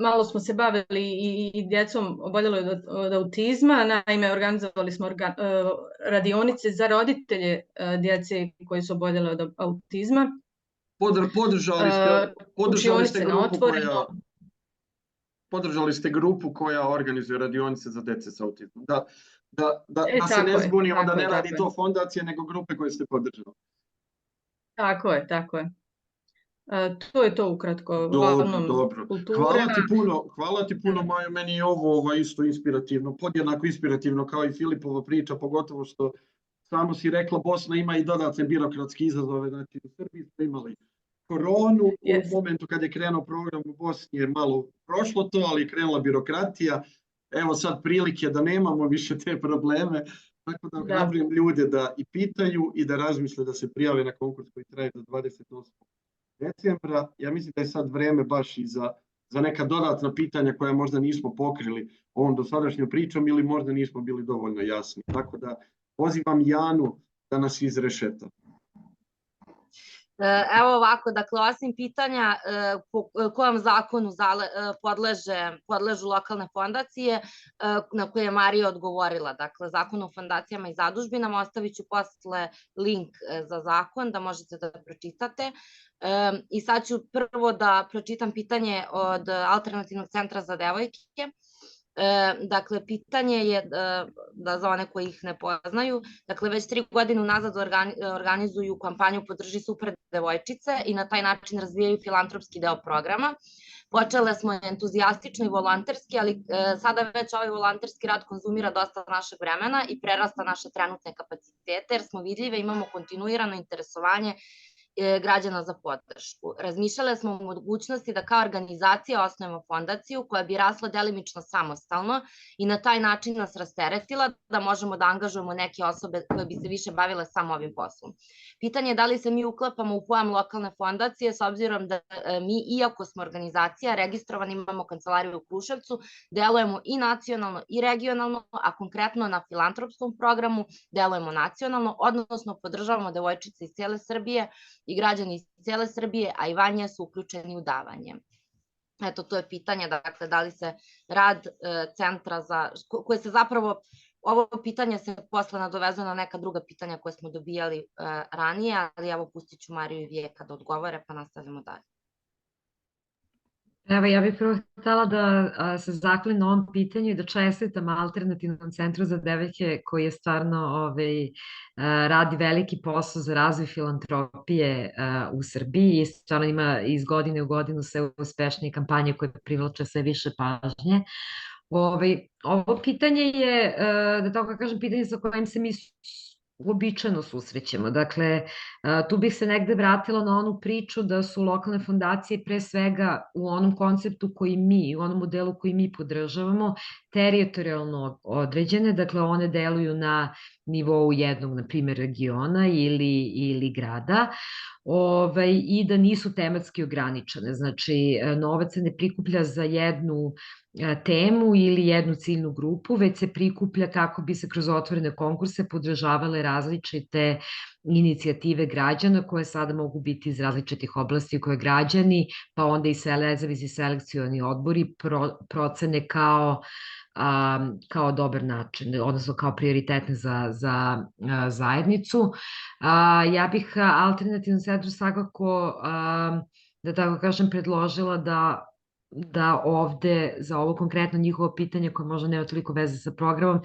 Speaker 4: Malo smo se bavili i djecom oboljeloj od autizma, naime organizovali smo radionice za roditelje djece koji su oboljele od autizma.
Speaker 1: Podržali ste grupu koja organizuje radionice za djece s autizmom. Da se ne zbunimo, da ne radi to fondacija, nego grupe koje ste podržali.
Speaker 4: Tako je. To je to ukratko.
Speaker 1: Dobro. Hvala ti puno, Majo. Meni je ovo isto inspirativno, podjednako inspirativno kao i Filipova priča, pogotovo što samo si rekla Bosna ima i dodatne birokratske izazove. Znači, u Srbiji ste imali koronu, u momentu kad je krenuo program u Bosni je malo prošlo to, ali je krenula birokratija. Evo sad prilike da nemamo više te probleme, tako da ohrabrujem ljude da i pitaju i da razmisle da se prijave na konkurs koji traje do 28. decembra. Ja mislim da je sad vreme baš i za neka dodatna pitanja koja možda nismo pokrili ovom dosadašnjom pričom ili možda nismo bili dovoljno jasni. Tako da pozivam Janu da nas izrešeta.
Speaker 5: Evo ovako, dakle, osim pitanja kojem zakonu podležu lokalne fondacije, na koje je Marija odgovorila, dakle, zakon o fondacijama i zadužbinama, ostavit ću posle link za zakon da možete da pročitate. I sad ću prvo da pročitam pitanje od Alternativnog centra za devojke. Dakle, pitanje je, da za one koji ih ne poznaju, dakle, već 3 godine unazad organizuju kampanju Podrži super devojčice i na taj način razvijaju filantropski deo programa. Počele smo entuzijastično i volonterski, ali sada već ovaj volonterski rad konzumira dosta našeg vremena i prerasta naše trenutne kapacitete, jer smo vidljive, imamo kontinuirano interesovanje građana za podršku. Razmišljale smo o mogućnosti da kao organizacija osnujemo fondaciju koja bi rasla delimično samostalno i na taj način nas rasteretila da možemo da angažujemo neke osobe koje bi se više bavile samo ovim poslom. Pitanje je da li se mi uklapamo u pojam lokalne fondacije, s obzirom da mi, iako smo organizacija, registrovani, imamo kancelariju u Kruševcu, delujemo i nacionalno i regionalno, a konkretno na filantropskom programu delujemo nacionalno, odnosno podržavamo devojčice iz cijele Srbije i građani iz cijele Srbije, a i vanje su uključeni u davanje. Eto, to je pitanje, dakle, da li se rad centra koje se zapravo, ovo pitanje se posle nadovezuje na neka druga pitanja koje smo dobijali ranije, ali evo pustit ću Mariju i Vijeka da odgovore, pa nastavljamo dalje.
Speaker 2: Evo, ja bih prvo htjela da se zahvalim na ovom pitanju i da čestitam Alternativnom centru za devojke koji je stvarno radi veliki posao za razvoj filantropije u Srbiji i stvarno ima iz godine u godinu sve uspešnije kampanje koje privlače sve više pažnje. Ovo pitanje je, da tako kažem, pitanje sa kojim se mi uobičajeno susrećemo. Dakle, tu bih se negde vratila na onu priču da su lokalne fondacije pre svega u onom konceptu koji mi, u onom modelu koji mi podržavamo, teritorijalno određene, dakle one deluju na nivou jednog, na primjer, regiona ili grada, i da nisu tematski ograničene. Znači, novac se ne prikuplja za jednu temu ili jednu ciljnu grupu, već se prikuplja kako bi se kroz otvorene konkurse podržavale različite inicijative građana koje sada mogu biti iz različitih oblasti koje građani, pa onda i nezavisni selekcioni odbori procene kao dobar način, odnosno kao prioritetne za zajednicu. Ja bih Alternativnom centru svakako, da tako kažem, predložila da ovde za ovo konkretno njihovo pitanje koje možda nema toliko veze sa programom,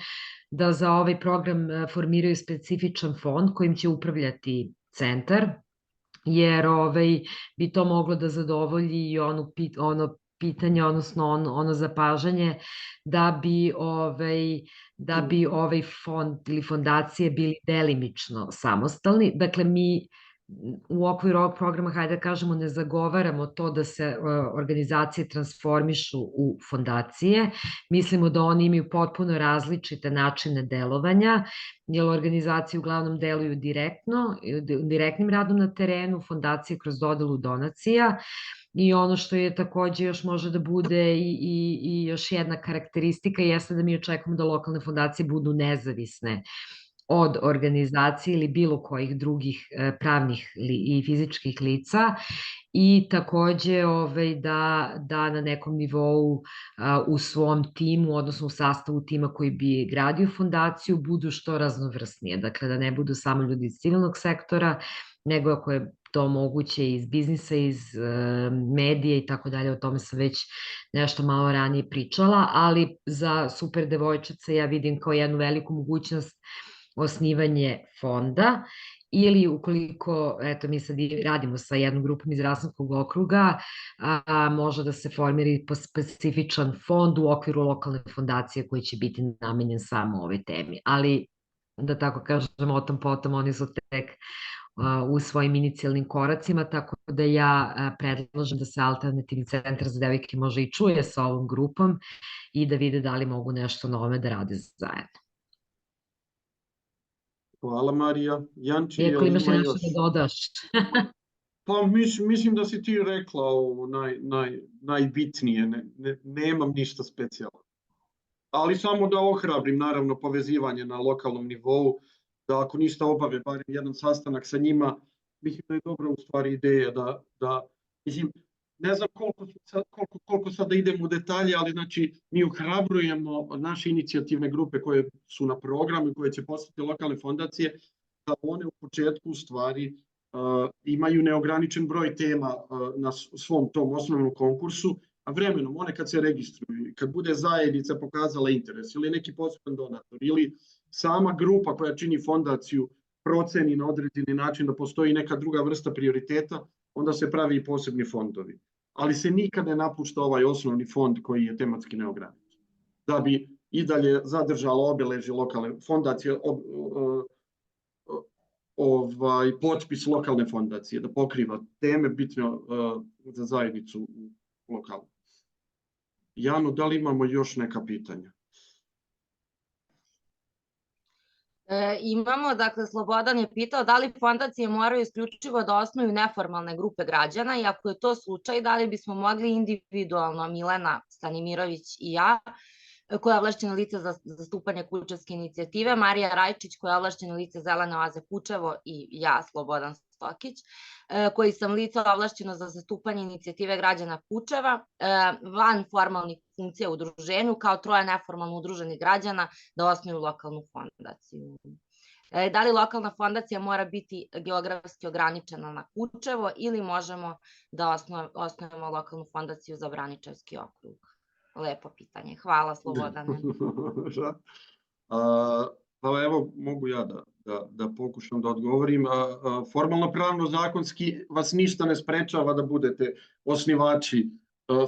Speaker 2: da za ovaj program formiraju specifičan fond kojim će upravljati centar, jer bi to moglo da zadovolji i ono pitanje, odnosno ono zapažanje da bi ovaj fond ili fondacije bili delimično samostalni. Dakle, mi u okviru ovog programa, hajde da kažemo, ne zagovaramo to da se organizacije transformišu u fondacije. Mislimo da oni imaju potpuno različite načine delovanja, jer organizacije uglavnom deluju direktnim radom na terenu, fondacije kroz dodelu donacija. I ono što je takođe još može da bude i još jedna karakteristika jeste da mi očekujemo da lokalne fondacije budu nezavisne od organizacije ili bilo kojih drugih pravnih i fizičkih lica i takođe da na nekom nivou u svom timu, odnosno u sastavu tima koji bi gradio fondaciju, budu što raznovrsnije. Dakle, da ne budu samo ljudi iz civilnog sektora, nego ako je to moguće iz biznisa, iz medija i tako dalje, o tome sam već nešto malo ranije pričala, ali za Super devojčice ja vidim kao jednu veliku mogućnost osnivanje fonda ili ukoliko, eto, mi sad radimo sa jednom grupom iz Rasinskog okruga, može da se formira i specifičan fond u okviru lokalne fondacije koji će biti namenjen samo ovoj temi. Ali, da tako kažem, o tom potom, oni su tek u svojim inicijalnim koracima, tako da ja predlažem da se Alternativni centar za devojke može i čuje sa ovom grupom i da vide da li mogu nešto na ovome da rade zajedno.
Speaker 1: Hvala, Marija. Janči,
Speaker 2: Iako imaš
Speaker 1: ima
Speaker 2: nešto
Speaker 1: još?
Speaker 2: da dodaš.
Speaker 1: Pa mislim da si ti rekla ovo najbitnije, nemam ništa specijalno. Ali samo da ohrabrim, naravno, povezivanje na lokalnom nivou, da ako ništa obave, barem jedan sastanak sa njima, mislim da je dobra u stvari ideja mislim, ne znam koliko sada idemo u detalje, ali znači mi ohrabrujemo naše inicijativne grupe koje su na programu i koje će postati lokalne fondacije, da one u početku u stvari imaju neograničen broj tema na svom tom osnovnom konkursu, a vremenom one kad se registruju, kad bude zajednica pokazala interes ili neki poseban donator ili sama grupa koja čini fondaciju proceni na određeni način da postoji neka druga vrsta prioriteta, onda se pravi i posebni fondovi. Ali se nikad ne napušta ovaj osnovni fond koji je tematski neograničen. Da bi i dalje zadržalo obeležje lokalne fondacije, potpis lokalne fondacije, da pokriva teme bitne za zajednicu lokalno. Jano, da li imamo još neka pitanja?
Speaker 5: Imamo, dakle, Slobodan je pitao da li fondacije moraju isključivo da osnuju neformalne grupe građana i ako je to slučaj, da li bismo mogli individualno, Milena Stanimirović i ja, koja je ovlašćeno lice za zastupanje Kučevske inicijative, Marija Rajčić, koja je ovlašćeno lice Zelene oaze Kučevo i ja, Slobodan Stokić, koji sam lice ovlašćeno za zastupanje inicijative građana Kučeva, van formalnih funkcija u udruženju, kao troje neformalno udruženih građana da osnuju lokalnu fondaciju. Da li lokalna fondacija mora biti geografski ograničena na Kučevo ili možemo da osnujemo lokalnu fondaciju za Braničevski okrug? Lepo pitanje. Hvala, Slobodane.
Speaker 1: Pa evo, mogu ja da pokušam da odgovorim. Formalno pravno zakonski vas ništa ne sprečava da budete osnivači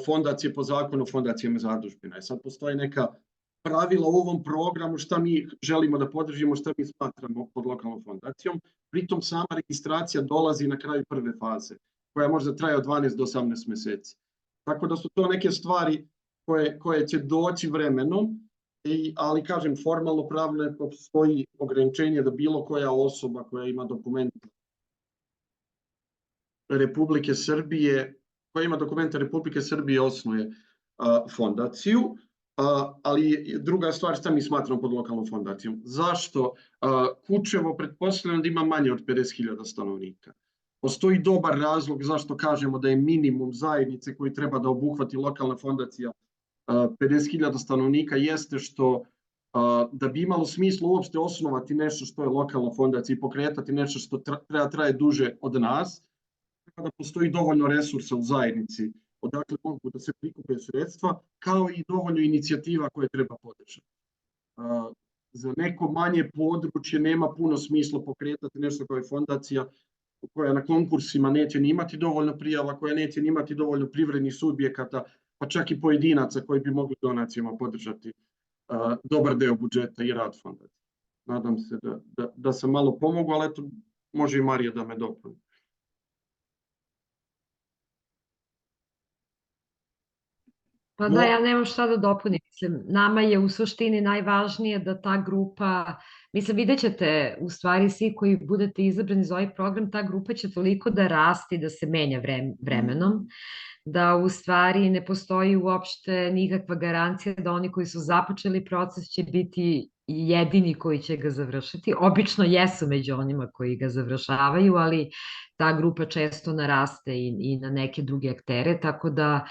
Speaker 1: fondacije po zakonu o fondacijama zadužbina. Sad postoje neka pravila u ovom programu šta mi želimo da podržimo, šta mi smatramo pod lokalnom fondacijom. Pritom sama registracija dolazi na kraju prve faze, koja možda traje od 12 do 18 meseci. Tako da su to neke stvari koje će doći vremenom, ali kažem, formalno pravno postoji ograničenje da bilo koja osoba koja ima dokumente Republike Srbije osnuje fondaciju, ali druga stvar, šta mi smatramo pod lokalnom fondacijom? Zašto? Kučevo pretpostavljam da ima manje od 50.000 stanovnika. Postoji dobar razlog zašto kažemo da je minimum zajednice koji treba da obuhvati lokalna fondacija 50.000 stanovnika, jeste što da bi imalo smisla uopšte osnovati nešto što je lokalna fondacija i pokretati nešto što traje duže od nas, treba da postoji dovoljno resursa u zajednici odakle mogu da se prikupe sredstva, kao i dovoljno inicijativa koje treba podržati. Za neko manje područje nema puno smisla pokretati nešto kao je fondacija koja na konkursima neće ni imati dovoljno prijava, koja neće ni imati dovoljno privrednih subjekata, pa čak i pojedinaca koji bi mogli donacijama podržati dobar deo budžeta i rad fondacije. Nadam se da sam malo pomogao, ali eto, može i Marija da me dopuni.
Speaker 2: Pa da, ja nemam šta da dopunim. Mislim, nama je u suštini najvažnije da ta grupa, mislim, vidjet ćete u stvari svi koji budete izabrani za ovaj program, ta grupa će toliko da rasti, da se menja vremenom, da u stvari ne postoji uopšte nikakva garancija da oni koji su započeli proces će biti jedini koji će ga završiti. Obično jesu među onima koji ga završavaju, ali ta grupa često naraste i na neke druge aktere, tako da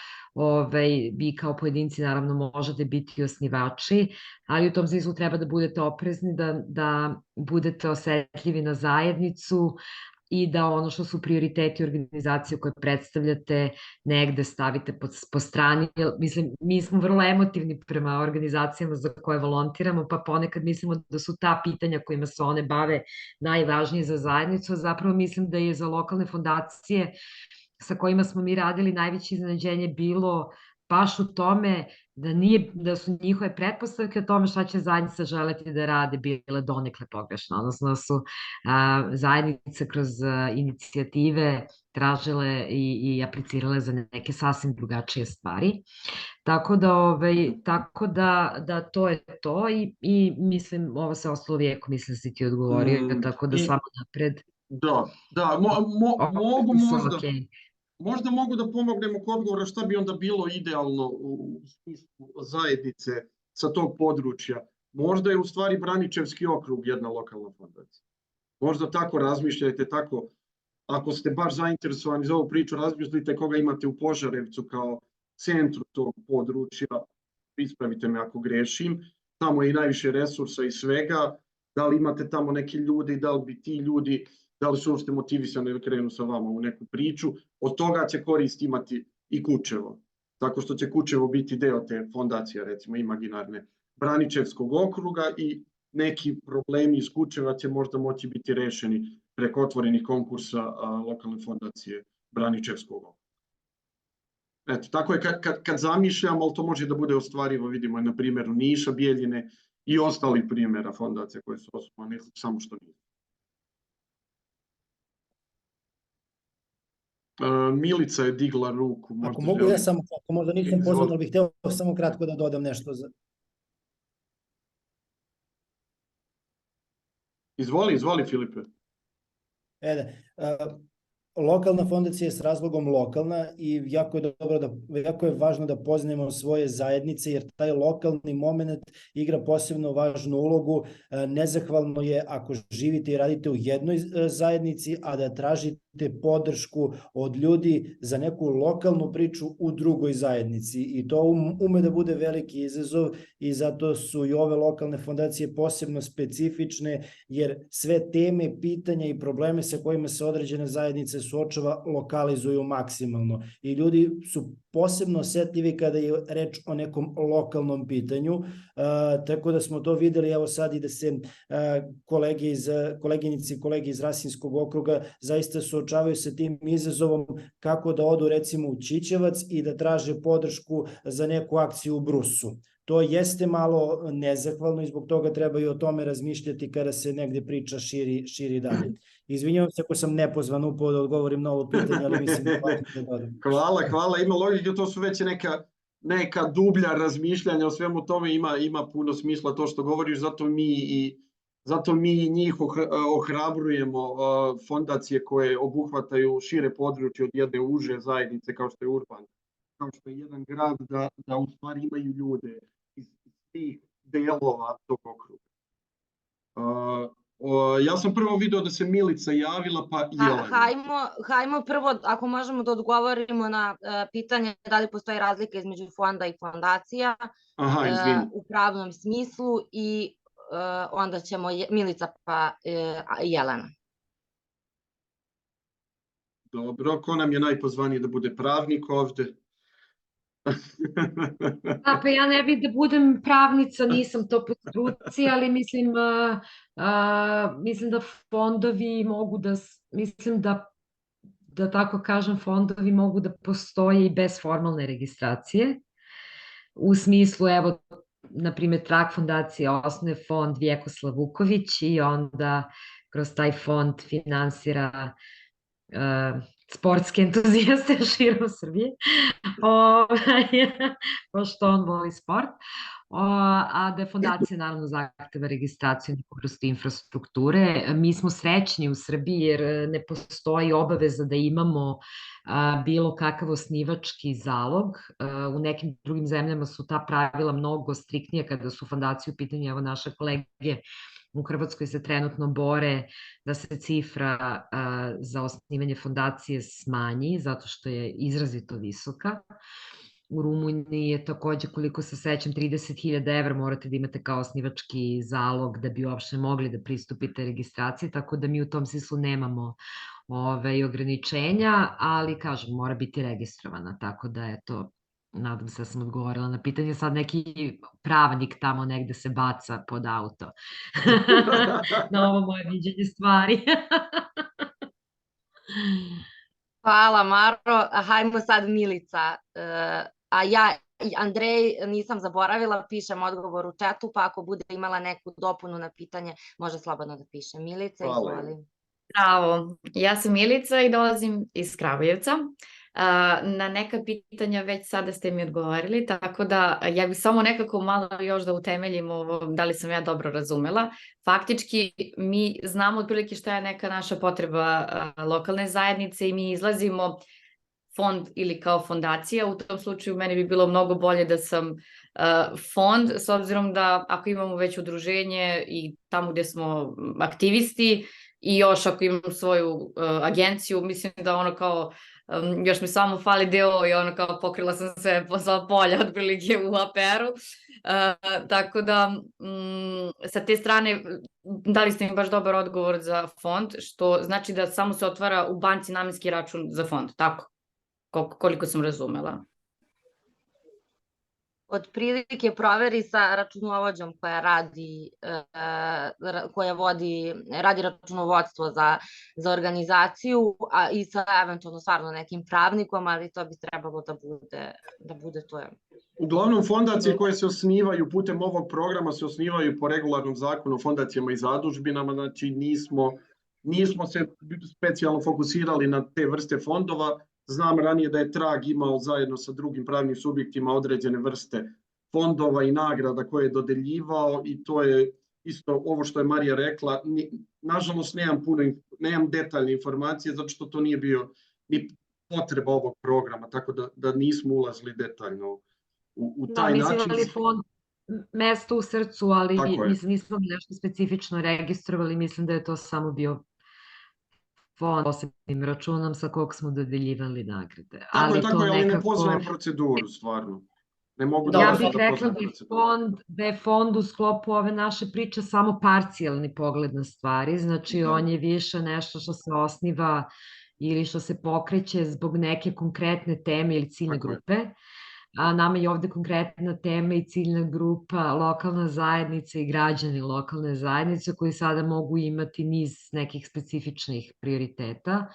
Speaker 2: vi kao pojedinci naravno možete biti osnivači, ali u tom smislu treba da budete oprezni, da budete osetljivi na zajednicu i da ono što su prioriteti organizacije koje predstavljate negde stavite po strani. Mislim, mi smo vrlo emotivni prema organizacijama za koje volontiramo, pa ponekad mislimo da su ta pitanja kojima se one bave najvažnije za zajednicu, a zapravo mislim da je za lokalne fondacije sa kojima smo mi radili najveće iznenađenje bilo baš u tome da su njihove pretpostavke o tome šta će zajednica želeti da rade bile donekle pogrešne, odnosno da su zajednice kroz inicijative tražile i aplicirale za neke sasvim drugačije stvari. Tako da to je to i mislim, ovo se ostalo vijeko, mislim da si ti odgovorio, tako da samo napred.
Speaker 1: Da, mogu možda mogu da pomognem oko odgovora šta bi onda bilo idealno u smislu zajednice sa tog područja. Možda je u stvari Braničevski okrug jedna lokalna fondacija. Možda tako razmišljajte, tako, ako ste baš zainteresovani za ovu priču, razmišljajte koga imate u Požarevcu kao centru tog područja, ispravite me ako grešim, tamo je i najviše resursa i svega, da li imate tamo neki ljudi, da li bi ti ljudi, da li su uopšte motivisani da krenu sa vama u neku priču, od toga će korist imati i Kučevo, tako što će Kučevo biti deo te fondacije, recimo imaginarne Braničevskog okruga i neki problemi iz Kučeva će možda moći biti rešeni preko otvorenih konkursa lokalne fondacije Braničevskog okruga. Eto, tako je kad zamišljam, ali to može da bude ostvarivo, vidimo na primjeru Niša, Bijeljine i ostalih primjera fondacija koje su osnovane, samo što nije. Milica je digla ruku.
Speaker 3: Ako mogu ja samo, ako možda nisam pozvan, ali bih hteo samo kratko da dodam nešto.
Speaker 1: Izvoli Filipe.
Speaker 3: Lokalna fondacija je s razlogom lokalna i jako je važno da poznajemo svoje zajednice, jer taj lokalni moment igra posebno važnu ulogu. Nezahvalno je ako živite i radite u jednoj zajednici, a da tražite podršku od ljudi za neku lokalnu priču u drugoj zajednici, i to ume da bude veliki izazov i zato su i ove lokalne fondacije posebno specifične, jer sve teme, pitanja i probleme sa kojima se određene zajednice suočava lokalizuju maksimalno i ljudi su posebno osetljivi kada je reč o nekom lokalnom pitanju, tako da smo to videli, evo sad i da se koleginici i kolege iz Rasinskog okruga zaista suočavaju sa tim izazovom kako da odu recimo u Ćićevac i da traže podršku za neku akciju u Brusu. To jeste malo nezahvalno i zbog toga treba i o tome razmišljati kada se negde priča širi dalje. Izvinjavam se ako sam nepozvan upao da odgovorim na ovo pitanje, ali mislim da je dodam.
Speaker 1: Hvala, ima logike, to su već neka dublja razmišljanja o svemu tome, ima puno smisla to što govoriš, zato mi njih ohrabrujemo, fondacije koje obuhvataju šire područje od jedne uže zajednice kao što je Urban, kao što je jedan grad, da u stvari imaju ljude iz tih delova tog okruga. Ja sam prvo video da se Milica javila, pa Jelena.
Speaker 5: Hajmo prvo, ako možemo da odgovorimo na pitanje da li postoji razlika između fonda i fondacija u pravnom smislu i onda ćemo Milica pa Jelena.
Speaker 1: Dobro, ko nam je najpozvaniji da bude pravnik ovde?
Speaker 2: Pa ja ne bih da budem pravnica, nisam to po struci, ali mislim da fondovi mogu da, mislim da da tako kažem, fondovi mogu da postoje i bez formalne registracije. U smislu, evo, na primjer, Trak fondacija osnuje fond Vjekoslav Vuković i onda kroz taj fond finansira sportske entuzijaste širom Srbije, pošto on voli sport, a da je fondacija naravno zahteva registraciju neku vrstu infrastrukture. Mi smo srećni u Srbiji jer ne postoji obaveza da imamo bilo kakav osnivački zalog. U nekim drugim zemljama su ta pravila mnogo striktnija kada su fondacije u pitanju. Evo, naše kolege u Hrvatskoj se trenutno bore da se cifra za osnivanje fondacije smanji, zato što je izrazito visoka. U Rumuniji je takođe, koliko se sećam, 30.000 evra morate da imate kao osnivački zalog da bi uopšte mogli da pristupite registraciji, tako da mi u tom smislu nemamo ograničenja, ali kažem, mora biti registrovana, tako da eto, nadam se da sam odgovorila na pitanje. Sad neki pravnik tamo negde se baca pod auto na ovo moje viđenje stvari.
Speaker 5: Hvala, Maro. Hajmo sad Milica. A ja, Andrej, nisam zaboravila, pišem odgovor u chatu, pa ako bude imala neku dopunu na pitanje, može slobodno da piše. Milica, izvoli.
Speaker 6: Bravo, ja sam Milica i dolazim iz Kragujevca. Na neka pitanja već sada ste mi odgovorili, tako da ja bih samo nekako malo još da utemeljim da li sam ja dobro razumela. Faktički mi znamo otprilike šta je neka naša potreba lokalne zajednice i mi izlazimo fond ili kao fondacija. U tom slučaju meni bi bilo mnogo bolje da sam fond, s obzirom da ako imamo već udruženje i tamo gde smo aktivisti i još ako imam svoju agenciju, mislim da ono kao još mi samo fali deo i ono kao pokrila sam sve sva polja otprilike u APR-u. Tako da sa te strane dali ste mi baš dobar odgovor za fond, što znači da samo se otvara u banci namenski račun za fond, tako? Koliko sam razumela.
Speaker 5: Od prilike proveri sa računovođom koja radi računovodstvo za organizaciju i sa eventualno stvarno nekim pravnikom, ali to bi trebalo da bude to.
Speaker 1: Uglavnom, fondacije koje se osnivaju putem ovog programa se osnivaju po regularnom zakonu o fondacijama i zadužbinama, znači nismo se specijalno fokusirali na te vrste fondova. Znam ranije da je Trag imao zajedno sa drugim pravnim subjektima određene vrste fondova i nagrada koje je dodeljivao i to je isto ovo što je Marija rekla. Nažalost, nemam detaljne informacije zato što to nije bio ni potreba ovog programa, tako da nismo ulazili detaljno u taj način.
Speaker 2: Mi smo imali fond mesto u srcu, ali nismo nešto specifično registrovali, mislim da je to samo bio fond posebnim računom sa kog smo dodeljivali nagrade.
Speaker 1: Ali ne poznajem proceduru, stvarno.
Speaker 2: Ja bih rekla da je fond u sklopu ove naše priče samo parcijalni pogled na stvari, znači on je više nešto što se osniva ili što se pokreće zbog neke konkretne teme ili ciljne grupe. A nama je ovde konkretna tema i ciljna grupa lokalna zajednica i građani lokalne zajednice koji sada mogu imati niz nekih specifičnih prioriteta.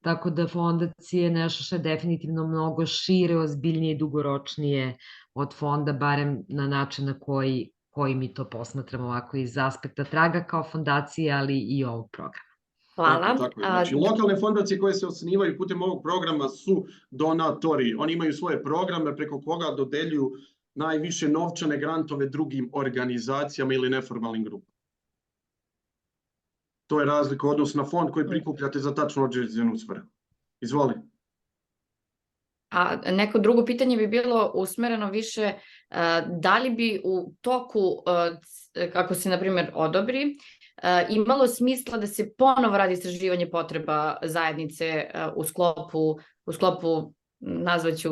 Speaker 2: Tako da fondacije je nešto što je definitivno mnogo šire, ozbiljnije i dugoročnije od fonda, barem na način na koji mi to posmatramo ovako iz aspekta Traga kao fondacije, ali i ovog programa.
Speaker 6: Hvala.
Speaker 1: Znači, lokalne fondacije koje se osnivaju putem ovog programa su donatori. Oni imaju svoje programe preko koga dodeljuju najviše novčane grantove drugim organizacijama ili neformalnim grupama. To je razlika u odnosu na fond koji prikupljate za tačno određenu svrhu. Izvoli.
Speaker 6: A neko drugo pitanje bi bilo usmereno više da li bi u toku, kako se na primjer odobri, imalo smisla da se ponovo radi istraživanje potreba zajednice u sklopu nazvaću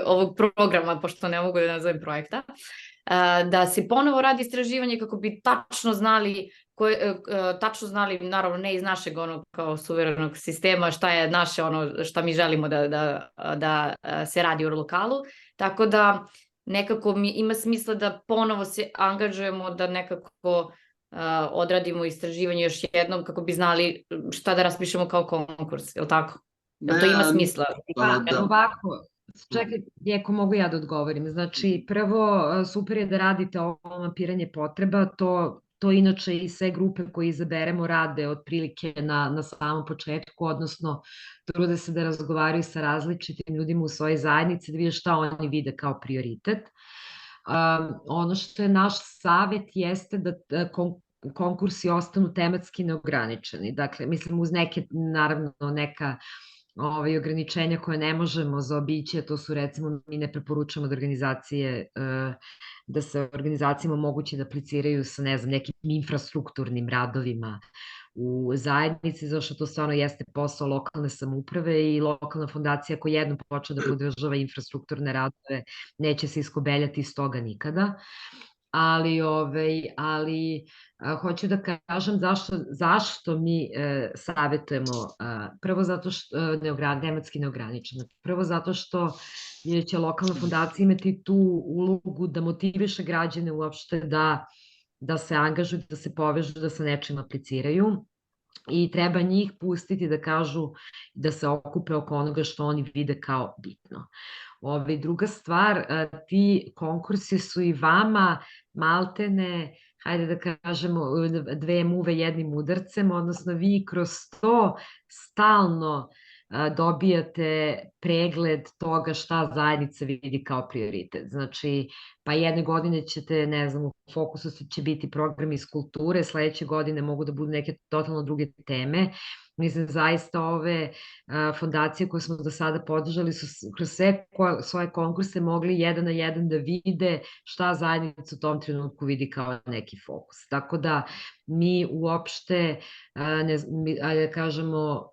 Speaker 6: ovog programa, pošto ne mogu da nazovem projekta, da se ponovo radi istraživanje kako bi tačno znali, naravno ne iz našeg kao suverenog sistema, šta je naše šta mi želimo da se radi u lokalu, tako da nekako mi ima smisla da ponovo se angažujemo da nekako odradimo istraživanje još jednom kako bi znali šta da raspišemo kao konkurs, je li tako? Jel to ima smisla?
Speaker 1: Da.
Speaker 2: Ovako, čekaj, Jeko, mogu ja da odgovorim. Znači, prvo, super je da radite ovo mapiranje potreba, to inače i sve grupe koje izaberemo rade otprilike na samom početku, odnosno trude se da razgovaraju sa različitim ljudima u svojoj zajednici, da vide šta oni vide kao prioritet. Ono što je naš savet jeste da konkursi ostanu tematski neograničeni. Dakle, mislim, uz neke, naravno, neka ograničenja koje ne možemo zaobići, to su, recimo, mi ne preporučamo da se organizacijama omogući da apliciraju sa, ne znam, nekim infrastrukturnim radovima u zajednici, zašto to stvarno jeste posao lokalne samouprave i lokalna fondacija ako jednom počne da podržava infrastrukturne radove, neće se iskobeljati iz toga nikada. Ali hoću da kažem zašto mi savetujemo. Prvo zato što tematski neograničeno. Prvo zato što će lokalna fondacija imati tu ulogu da motiviše građane uopšte da se angažuju, da se povežu, da sa nečim apliciraju i treba njih pustiti da kažu, da se okupe oko onoga što oni vide kao bitno. Druga stvar, ti konkursi su i vama maltene, hajde da kažemo, dve muve jednim udarcem, odnosno vi kroz to stalno dobijate pregled toga šta zajednica vidi kao prioritet. Znači, pa jedne godine ćete, ne znam, u fokusu će biti programi iz kulture, sledeće godine mogu da budu neke totalno druge teme. Mislim, zaista ove fondacije koje smo do sada podržali su kroz sve svoje konkurse mogli jedan na jedan da vide šta zajednica u tom trenutku vidi kao neki fokus. Tako da mi uopšte, da kažemo,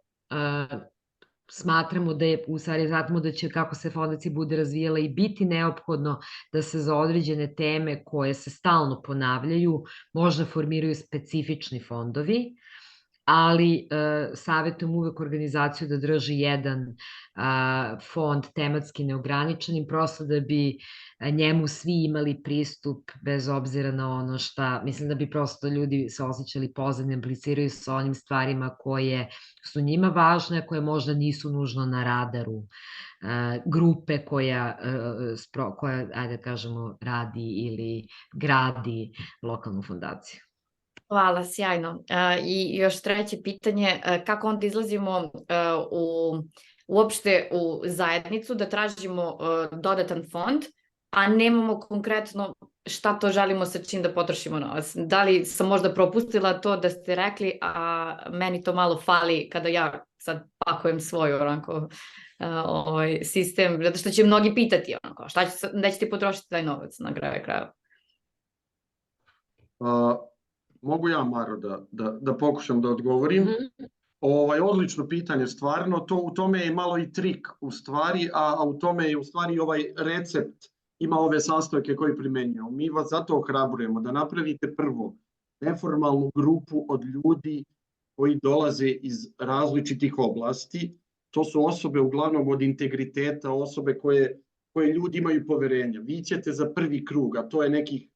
Speaker 2: smatramo da je, u stvari znamo da će kako se fondacija bude razvijala i biti neophodno da se za određene teme koje se stalno ponavljaju možda formiraju specifični fondovi, ali savjetujem uvek organizaciju da drži jedan fond tematski neograničenim, prosto da bi njemu svi imali pristup bez obzira na ono šta, mislim da bi prosto ljudi se osjećali pozadnje, apliciraju sa onim stvarima koje su njima važne, koje možda nisu nužno na radaru grupe koja, ajde da kažemo, radi ili gradi lokalnu fondaciju.
Speaker 6: Hvala, sjajno. I još treće pitanje, kako onda izlazimo uopšte u zajednicu da tražimo dodatan fond, a nemamo konkretno šta to želimo sa čim da potrošimo novac? Da li sam možda propustila to da ste rekli, a meni to malo fali kada ja sad pakujem svoj sistem, zato što će mnogi pitati da ćete potrošiti taj novac na kraju krajeva?
Speaker 1: Mogu ja, Maro, da pokušam da odgovorim. Odlično pitanje, stvarno, u tome je malo i trik u stvari, a u tome je u stvari ovaj recept ima ove sastojke koje primenjujemo. Mi vas zato ohrabrujemo da napravite prvo neformalnu grupu od ljudi koji dolaze iz različitih oblasti. To su osobe uglavnom od integriteta, osobe koje ljudi imaju poverenja. Vi ćete za prvi krug, a to je nekih,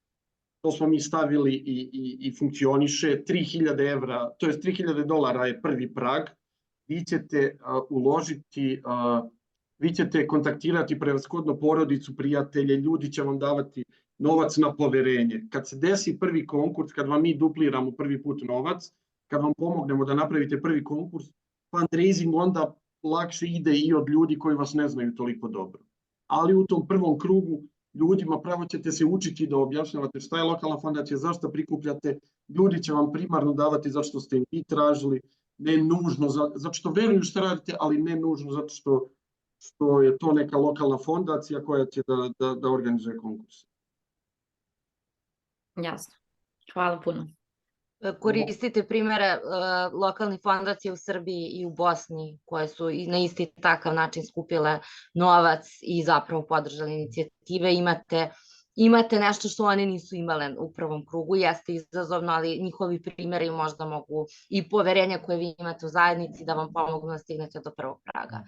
Speaker 1: to smo mi stavili i funkcioniše, 3000 evra, to je $3000 je prvi prag, vi ćete uložiti, vi ćete kontaktirati prevashodno porodicu, prijatelje, ljudi će vam davati novac na poverenje. Kad se desi prvi konkurs, kad vam mi dupliramo prvi put novac, kad vam pomognemo da napravite prvi konkurs, fundraising onda lakše ide i od ljudi koji vas ne znaju toliko dobro. Ali u tom prvom krugu ljudima pravo ćete se učiti da objašnjavate šta je lokalna fondacija, zašto prikupljate, ljudi će vam primarno davati zato što ste im i tražili, ne nužno, zato što veruju što radite, ali ne nužno zato što je to neka lokalna fondacija koja će da organizuje konkurs.
Speaker 6: Jasno. Hvala puno.
Speaker 5: Koristite primere lokalnih fondacija u Srbiji i u Bosni koje su na isti takav način skupile novac i zapravo podržali inicijative. Imate nešto što one nisu imale u prvom krugu, jeste izazovno, ali njihovi primjeri možda mogu i poverenja koje vi imate u zajednici da vam pomognu da stignete do prvog praga.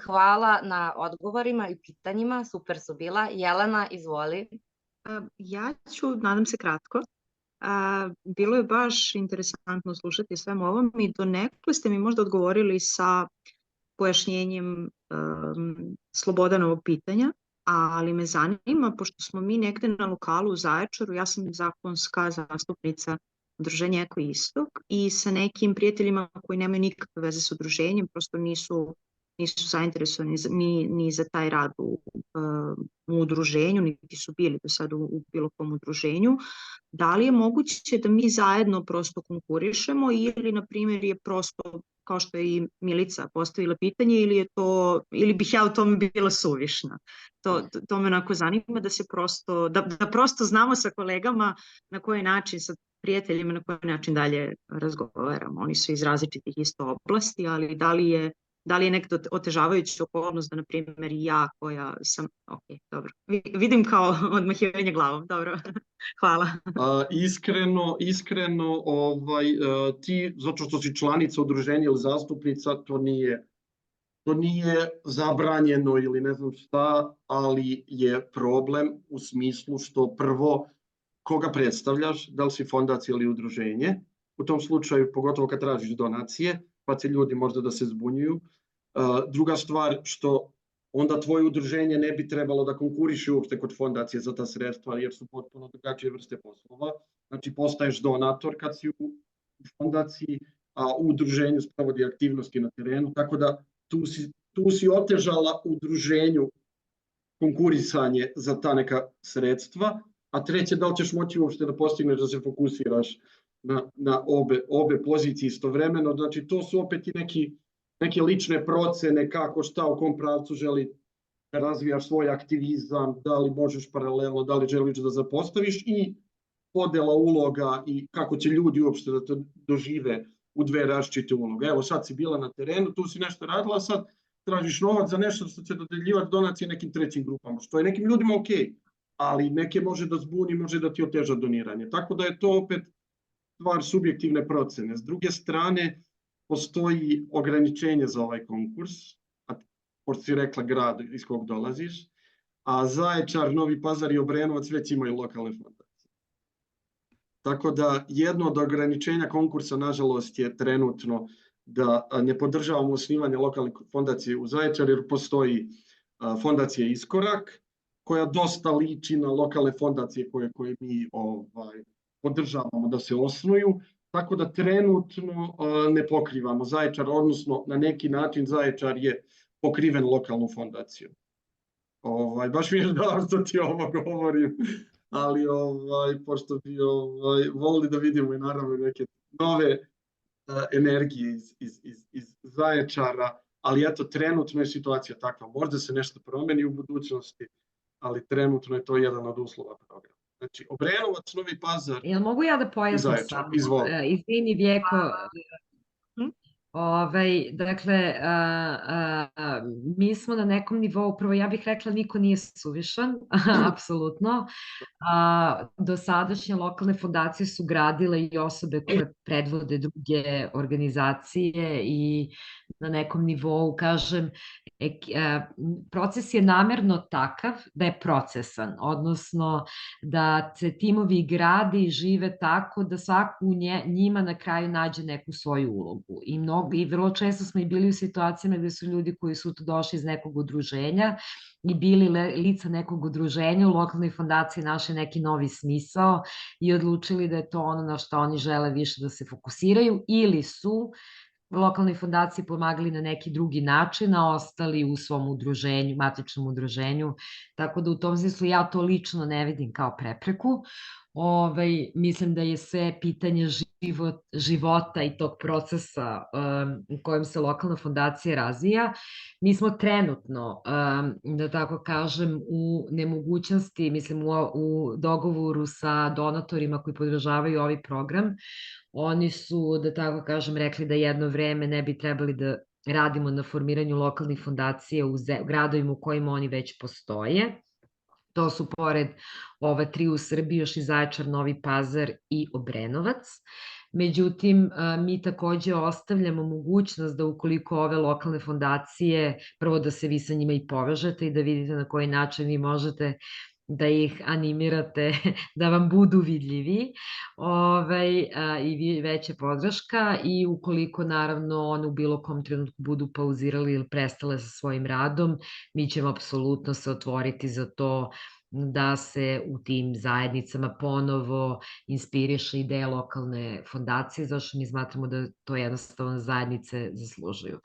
Speaker 5: Hvala na odgovorima i pitanjima, super su bila. Jelena, izvoli.
Speaker 7: Ja ću, nadam se kratko. Bilo je baš interesantno slušati svemu ovom i donekle ste mi možda odgovorili sa pojašnjenjem Slobodanovog pitanja, ali me zanima, pošto smo mi negde na lokalu u Zaječaru, ja sam zakonska zastupnica Udruženja Eko Istok i sa nekim prijateljima koji nemaju nikakve veze s udruženjem, prosto nisu zainteresovani ni za taj rad u udruženju, niti su bili do sada u bilo kom udruženju. Da li je moguće da mi zajedno prosto konkurišemo ili, na primjer, je prosto, kao što je i Milica postavila pitanje, ili bih ja u tome bila suvišna? To me onako zanima, da prosto znamo sa kolegama na koji način, sa prijateljima, na koji način dalje razgovaramo. Oni su iz različitih isto oblasti, ali da li je neka otežavajuća okolnost da, na primjer, ja koja sam... Ok, dobro. Vidim kao odmahivanje glavom. Dobro, hvala.
Speaker 1: Iskreno, ti, zato što si članica udruženja ili zastupnica, to nije zabranjeno ili ne znam šta, ali je problem u smislu što prvo koga predstavljaš, da li si fondacija ili udruženje. U tom slučaju, pogotovo kad tražiš donacije, pa će ljudi možda da se zbunjuju. Druga stvar, što onda tvoje udruženje ne bi trebalo da konkuriše uopšte kod fondacije za ta sredstva, jer su potpuno drugačije vrste poslova. Znači, postaješ donator kad si u fondaciji, a u udruženju sprovodi aktivnosti na terenu, tako da tu si otežala udruženju konkurisanje za ta neka sredstva, a treće, da li ćeš moći uopšte da postigneš da se fokusiraš na obe pozicije istovremeno. Znači, to su opet i neke lične procene kako, šta, u kom pravcu želi da razvijaš svoj aktivizam, da li možeš paralelno, da li želiš da zapostaviš i podela uloga i kako će ljudi uopšte da to dožive u dve različite uloge. Evo, sad si bila na terenu, tu si nešto radila, sad tražiš novac za nešto što će dodeljivati donacije nekim trećim grupama, što je nekim ljudima ok, ali neke može da zbuni, može da ti oteža doniranje. Tako da je to opet stvar subjektivne procene. S druge strane, postoji ograničenje za ovaj konkurs, pošto si rekla grad iz kog dolaziš, a Zaječar, Novi Pazar i Obrenovac već imaju lokalne fondacije. Tako da jedno od ograničenja konkursa, nažalost, je trenutno da ne podržavamo osnivanje lokalne fondacije u Zaječar, jer postoji fondacija Iskorak, koja dosta liči na lokalne fondacije koje mi podržavamo da se osnuju, tako da trenutno ne pokrivamo Zaječar, odnosno na neki način Zaječar je pokriven lokalnom fondacijom. Baš mi je žao što ti ovo govorim, ali pošto bi volili da vidimo i naravno neke nove energije iz Zaječara, ali eto, trenutno je situacija takva. Možda se nešto promeni u budućnosti, ali trenutno je to jedan od uslova programa. Znači, Obrenovac, Novi Pazar.
Speaker 2: Jel mogu ja da pojasnim samo? Izvini, Vjeko. Dakle, mi smo na nekom nivou, prvo ja bih rekla niko nije suvišan, apsolutno. Dosadašnje lokalne fondacije su gradile i osobe koje predvode druge organizacije i na nekom nivou, kažem, proces je namerno takav da je procesan, odnosno da se timovi grade i žive tako da svako njima na kraju nađe neku svoju ulogu. I vrlo često smo i bili u situacijama gde su ljudi koji su tu došli iz nekog udruženja i bili lica nekog udruženja u lokalnoj fondaciji našli neki novi smisao i odlučili da je to ono na što oni žele više da se fokusiraju, ili su lokalnoj fondaciji pomagali na neki drugi način, a ostali u svom udruženju, matičnom udruženju. Tako da u tom smislu ja to lično ne vidim kao prepreku. Mislim da je sve pitanje života i tog procesa u kojem se lokalna fondacija razvija. Mi smo trenutno, da tako kažem, u nemogućnosti, mislim u dogovoru sa donatorima koji podržavaju ovaj program. Oni su, da tako kažem, rekli da jedno vreme ne bi trebali da radimo na formiranju lokalnih fondacija u gradovima u kojima oni već postoje. To su pored ova tri u Srbiji još i Zaječar, Novi Pazar i Obrenovac. Međutim, mi takođe ostavljamo mogućnost da ukoliko ove lokalne fondacije, prvo da se vi sa njima i povežete i da vidite na koji način vi možete da ih animirate da vam budu vidljivi i veća podrška i ukoliko naravno one u bilo kom trenutku budu pauzirali ili prestale sa svojim radom, mi ćemo apsolutno se otvoriti za to da se u tim zajednicama ponovo inspiriše ideja lokalne fondacije, zašto mi smatramo da to jednostavno zajednice zaslužuju.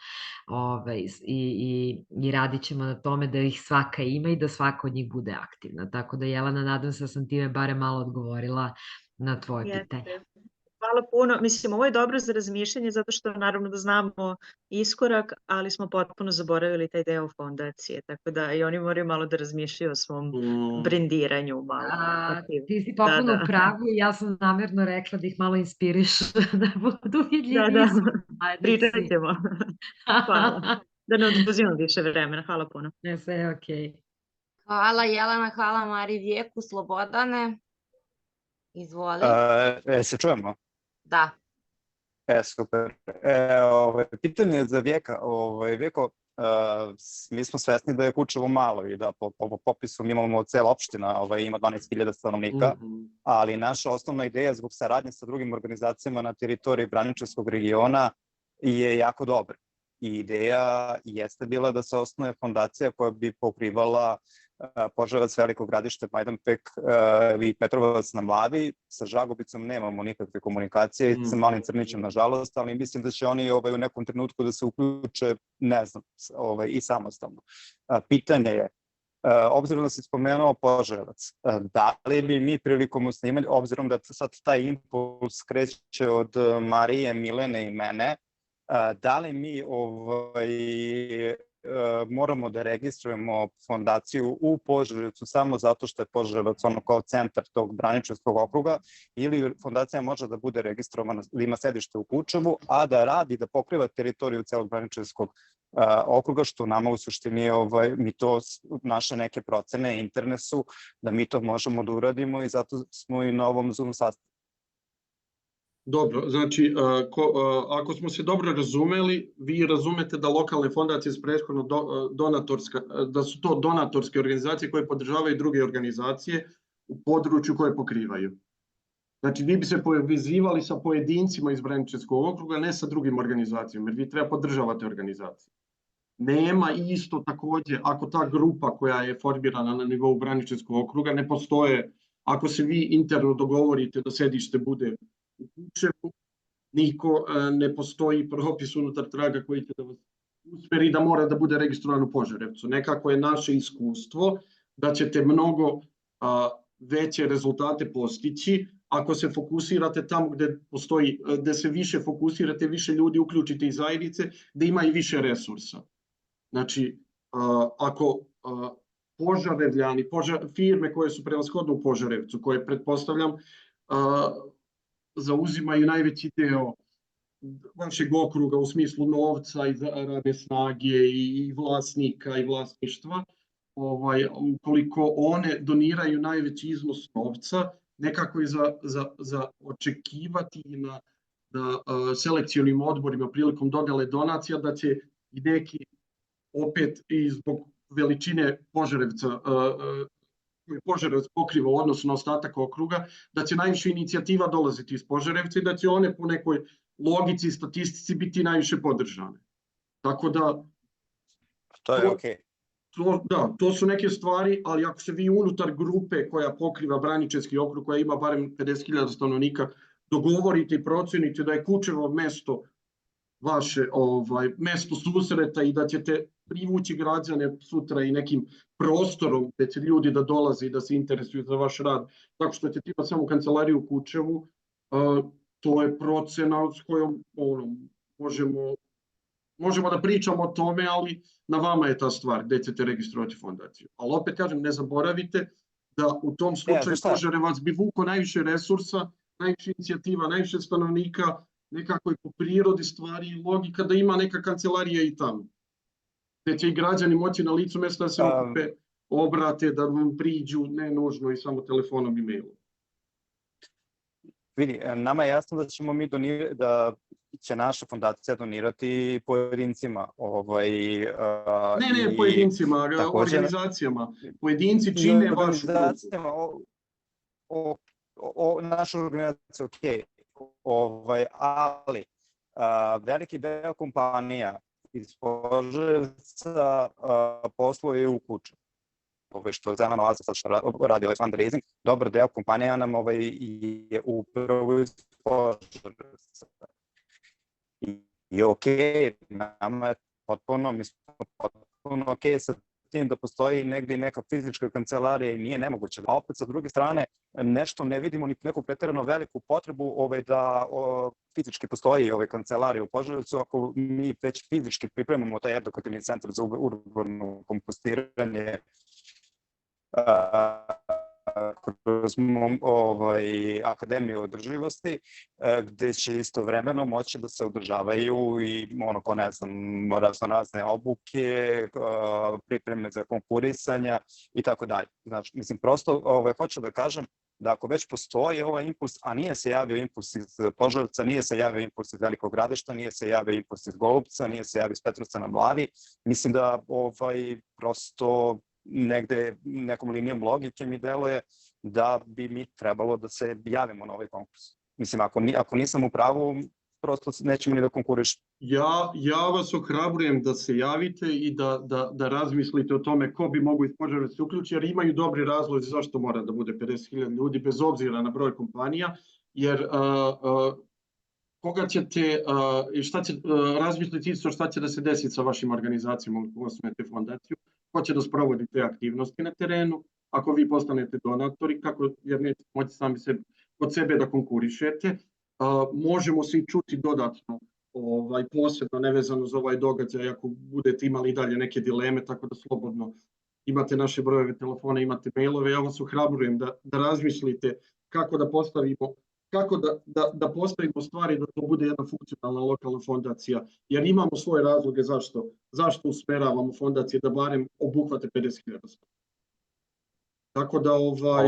Speaker 2: I radit ćemo na tome da ih svaka ima i da svaka od njih bude aktivna. Tako da, Jelena, nadam se da sam time bare malo odgovorila na tvoje pitanje.
Speaker 7: Jeste. Hvala puno. Mislim, ovo je dobro za razmišljanje zato što naravno da znamo iskorak, ali smo potpuno zaboravili taj deo fondacije, tako da i oni moraju malo da razmišljaju o svom brendiranju.
Speaker 2: Ti si potpuno u pravu i ja sam namjerno rekla da ih malo inspirišu da budu vidljivi.
Speaker 7: Pričat ćemo. Hvala. Da ne oduzimam više vremena. Hvala puno.
Speaker 2: Sve je okej.
Speaker 5: Hvala Jelena, hvala Mari Vijeku. Slobodane, izvoli.
Speaker 8: Se čujemo?
Speaker 5: Da.
Speaker 8: Super. Pitanje je za Vjeka. Vjeko, mi smo svesni da je Kučevo malo i da po popisu mi imamo cela opština, ima 12.000 stanovnika, ali naša osnovna ideja zbog saradnje sa drugim organizacijama na teritoriji Braničevskog regiona je jako dobra. I ideja jeste bila da se osnuje fondacija koja bi pokrivala Požarevac, Veliko Gradište, Majdanpek i Petrovac na Mlavi. Sa Žagobicom nemamo nikakve komunikacije, sa Malim Crnićem nažalost, ali mislim da će oni u nekom trenutku da se uključe, ne znam, i samostalno. Pitanje je, obzirom da si spomenuo Požarevac, da li bi mi prilikom osnivanja, obzirom da sad taj impuls kreće od Marije, Milene i mene, da li mi moramo da registrujemo fondaciju u Požarevcu samo zato što je Požarevac ono kao centar tog Braničevskog okruga, ili fondacija može da bude registrovana, da ima sedište u Kučevu, a da radi, da pokriva teritoriju celog Braničevskog okruga, što nama u suštini mi to, naše neke procene interne su da mi to možemo da uradimo i zato smo i na ovom Zoom sastanku.
Speaker 1: Dobro, znači, ako smo se dobro razumeli, vi razumete da lokalne fondacije su prethodno da su to donatorske organizacije koje podržavaju druge organizacije u području koje pokrivaju. Znači, vi bi se povezivali sa pojedincima iz Braničevskog okruga, ne sa drugim organizacijama, jer vi treba podržavati organizacije. Nema isto takođe, ako ta grupa koja je formirana na nivou Braničevskog okruga ne postoje, ako se vi interno dogovorite da sedište bude u Kučevu, niko ne postoji propis unutar traga koji će da vas usmeri da mora da bude registrovan u Požarevcu. Nekako je naše iskustvo da ćete mnogo veće rezultate postići ako se fokusirate tamo gde postoji, gde se više fokusirate, više ljudi uključite iz zajednice, gde ima i više resursa. Znači, ako Požarevljani, firme koje su prevashodno u Požarevcu, koje pretpostavljam zauzimaju najveći deo vašeg okruga u smislu novca i radne snage i vlasnika i vlasništva, ukoliko one doniraju najveći iznos novca, nekako je za očekivati na selekcionim odborima prilikom dodele donacija da će i neki, opet i zbog veličine Požarevca, Požarevac pokriva u odnosu na ostatak okruga, da će najviše inicijativa dolaziti iz Požarevca i da će one po nekoj logici i statistici biti najviše podržane. Tako da...
Speaker 8: To je okej.
Speaker 1: Da, to su neke stvari, ali ako se vi unutar grupe koja pokriva Braničevski okrug, koja ima barem 50.000 stanovnika, dogovorite i procenite da je Kučevo mesto vaše mesto susreta i da ćete privući građane sutra i nekim prostorom gde će ljudi da dolaze i da se interesuju za vaš rad, tako što ćete imati samo kancelariju u Kučevu, to je procena s kojom možemo da pričamo o tome, ali na vama je ta stvar gde ćete registrovati fondaciju. Ali opet kažem, ne zaboravite da u tom slučaju Požarevac bi vukao najviše resursa, najviše inicijativa, najviše stanovnika, nekako je po prirodi stvari i logika da ima neka kancelarija i tamo. Gde će i građani moći na licu mesta da se okupe, obrate, da vam priđu, ne nužno i samo telefonom i mailom.
Speaker 8: Vidi, nama je jasno da ćemo mi će naša fondacija donirati pojedincima.
Speaker 1: Ne, pojedincima, organizacijama. Pojedinci čine vašu grupu.
Speaker 8: Naša organizacija, ali veliki deo kompanija iz Požarevca posluje u Kučevu. Što Zelena oaza sad radi fundraising, dobar deo kompanija nam je upravo iz Požarevca. I nama je potpuno sa tim da postoji negdje neka fizička kancelarija i nije nemoguće. A opet sa druge strane nešto ne vidimo ni neku preterano veliku potrebu da fizički postoji kancelarija u Požarevcu ako mi već fizički pripremamo taj edukativni centar za urbano kompostiranje kroz Akademiju održivosti, gde će istovremeno moći da se održavaju i razne obuke, pripreme za konkurisanja i tako dalje. Znači, mislim, prosto hoću da kažem da ako već postoji ovaj impuls, a nije se javio impuls iz Požarevca, nije se javio impuls iz Velikog Gradišta, nije se javio impuls iz Golubca, nije se javio iz Petrovca na Mlavi, mislim da prosto negde nekom linijom logike mi deluje da bi mi trebalo da se javimo na ovaj konkurs. Mislim, ako nisam u pravu, prosto nećemo ni da konkurišemo.
Speaker 1: Ja vas ohrabrujem da se javite i da razmislite o tome ko bi mogu iz Požarevca se uključiti, jer imaju dobri razlozi zašto mora da bude 50.000 ljudi, bez obzira na broj kompanija, jer koga ćete, razmisliti isto šta će da se desi sa vašim organizacijama ako osnujete fondaciju, ko će da sprovodi te aktivnosti na terenu, ako vi postanete donatori, jer nećete moći sami kod sebe da konkurišete. Možemo se i čuti dodatno, posebno nevezano za ovaj događaj, ako budete imali dalje neke dileme, tako da slobodno imate naše brojeve telefona, imate mailove. Ja vas ohrabrujem da razmislite kako da postavimo stvari da to bude jedna funkcionalna lokalna fondacija, jer imamo svoje razloge zašto usmeravamo fondacije da barem obuhvate 50.000. Tako da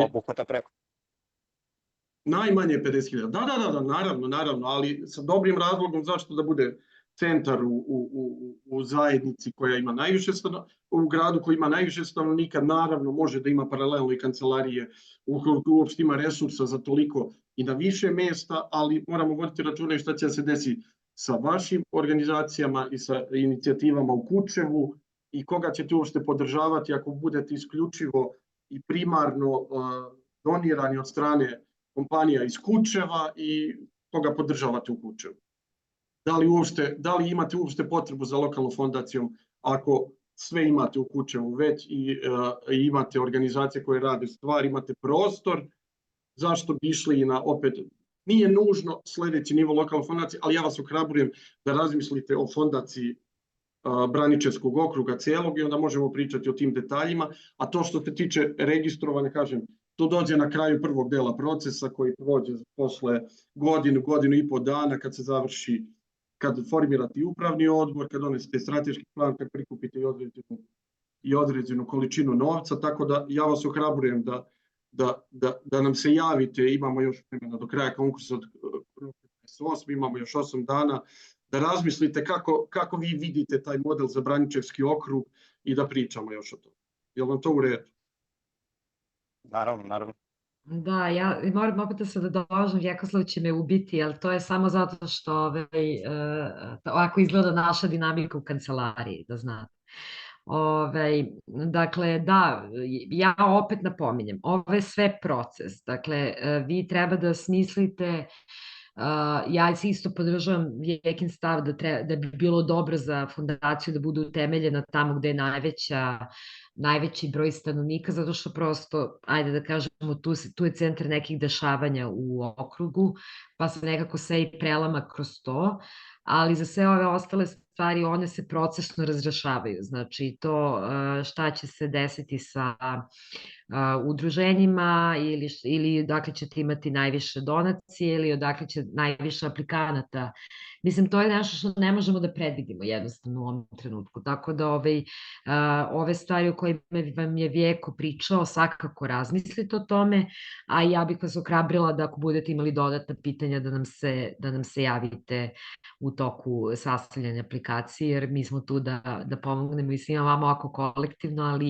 Speaker 8: obuhvata preko.
Speaker 1: Najmanje 50.000. Da, naravno, ali sa dobrim razlogom zašto da bude centar u zajednici koja ima najviše stanovnika, u gradu koji ima najviše stanovnika, naravno može da ima paralelno i kancelarije, uopšte ima resursa za toliko i na više mesta, ali moramo voditi računa i šta će da se desi sa vašim organizacijama i sa inicijativama u Kučevu i koga ćete uopšte podržavati ako budete isključivo i primarno donirani od strane kompanija iz Kučeva i koga podržavate u Kučevu. Da li imate uopšte potrebu za lokalnom fondacijom ako sve imate u Kučevu već i imate organizacije koje rade stvar, imate prostor, zašto bi išli i na opet, nije nužno sledeći nivo lokalne fondacije, ali ja vas ohrabrujem da razmislite o fondaciji Braničevskog okruga celog i onda možemo pričati o tim detaljima, a to što se tiče registrovanja, kažem, to dođe na kraju prvog dela procesa koji prođe posle godinu i po dana kad se završi, kad formirate i upravni odbor, kad donesete strateški plan, kad prikupite i određenu količinu novca, tako da ja vas ohrabrujem da nam se javite, imamo još vremena do kraja konkursa od 8, imamo još 8 dana, da razmislite kako vi vidite taj model za Braničevski okrug i da pričamo još o tome. Je li vam to u redu?
Speaker 8: Naravno.
Speaker 2: Da, ja moram opet da se dodažem, Vjekoslav će me ubiti, ali to je samo zato što ovako izgleda naša dinamika u kancelariji, da znate. Dakle, da, ja opet napominjem, ovo je sve proces, dakle, vi treba da smislite, ja se isto podržavam Vjekin stav da bi bilo dobro za fondaciju da bude utemeljena tamo gde je najveći broj stanovnika, zato što prosto, ajde da kažemo, tu je centar nekih dešavanja u okrugu, pa se nekako sve i prelama kroz to, ali za sve ove ostale stvari one se procesno razrešavaju, znači to šta će se desiti sa udruženjima ili odakle ćete imati najviše donacije ili odakle će najviše aplikanata. Mislim, to je nešto što ne možemo da predvidimo jednostavno u ovom trenutku, tako da ove stvari o kojima vam je Vjeko pričao, svakako razmislite o tome, a ja bih vas ohrabrila da ako budete imali dodatna pitanja da nam se javite u toku sastavljanja aplikacije, jer mi smo tu da pomognemo i svima vama ovako kolektivno, ali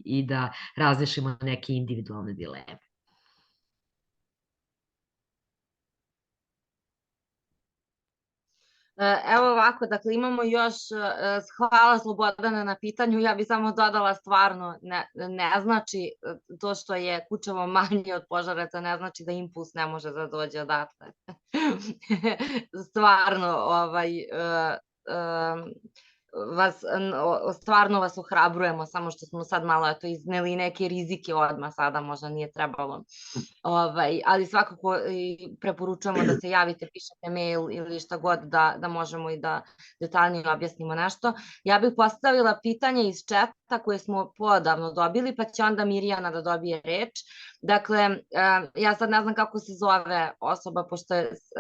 Speaker 2: i da razrešimo neke individualne dileme.
Speaker 5: Evo ovako, dakle imamo još, hvala Slobodana na pitanju, ja bih samo dodala stvarno, ne znači to što je Kučevo manje od Požarevaca, ne znači da impuls ne može da dođe odatle. Stvarno, stvarno vas ohrabrujemo, samo što smo sad malo izneli neke rizike odmah sada, možda nije trebalo. Ali svakako preporučujemo da se javite, pišete mail ili šta god da možemo i da detaljnije objasnimo nešto. Ja bih postavila pitanje iz četa koje smo poodavno dobili, pa će onda Mirjana da dobije reč. Dakle, ja sad ne znam kako se zove osoba, pošto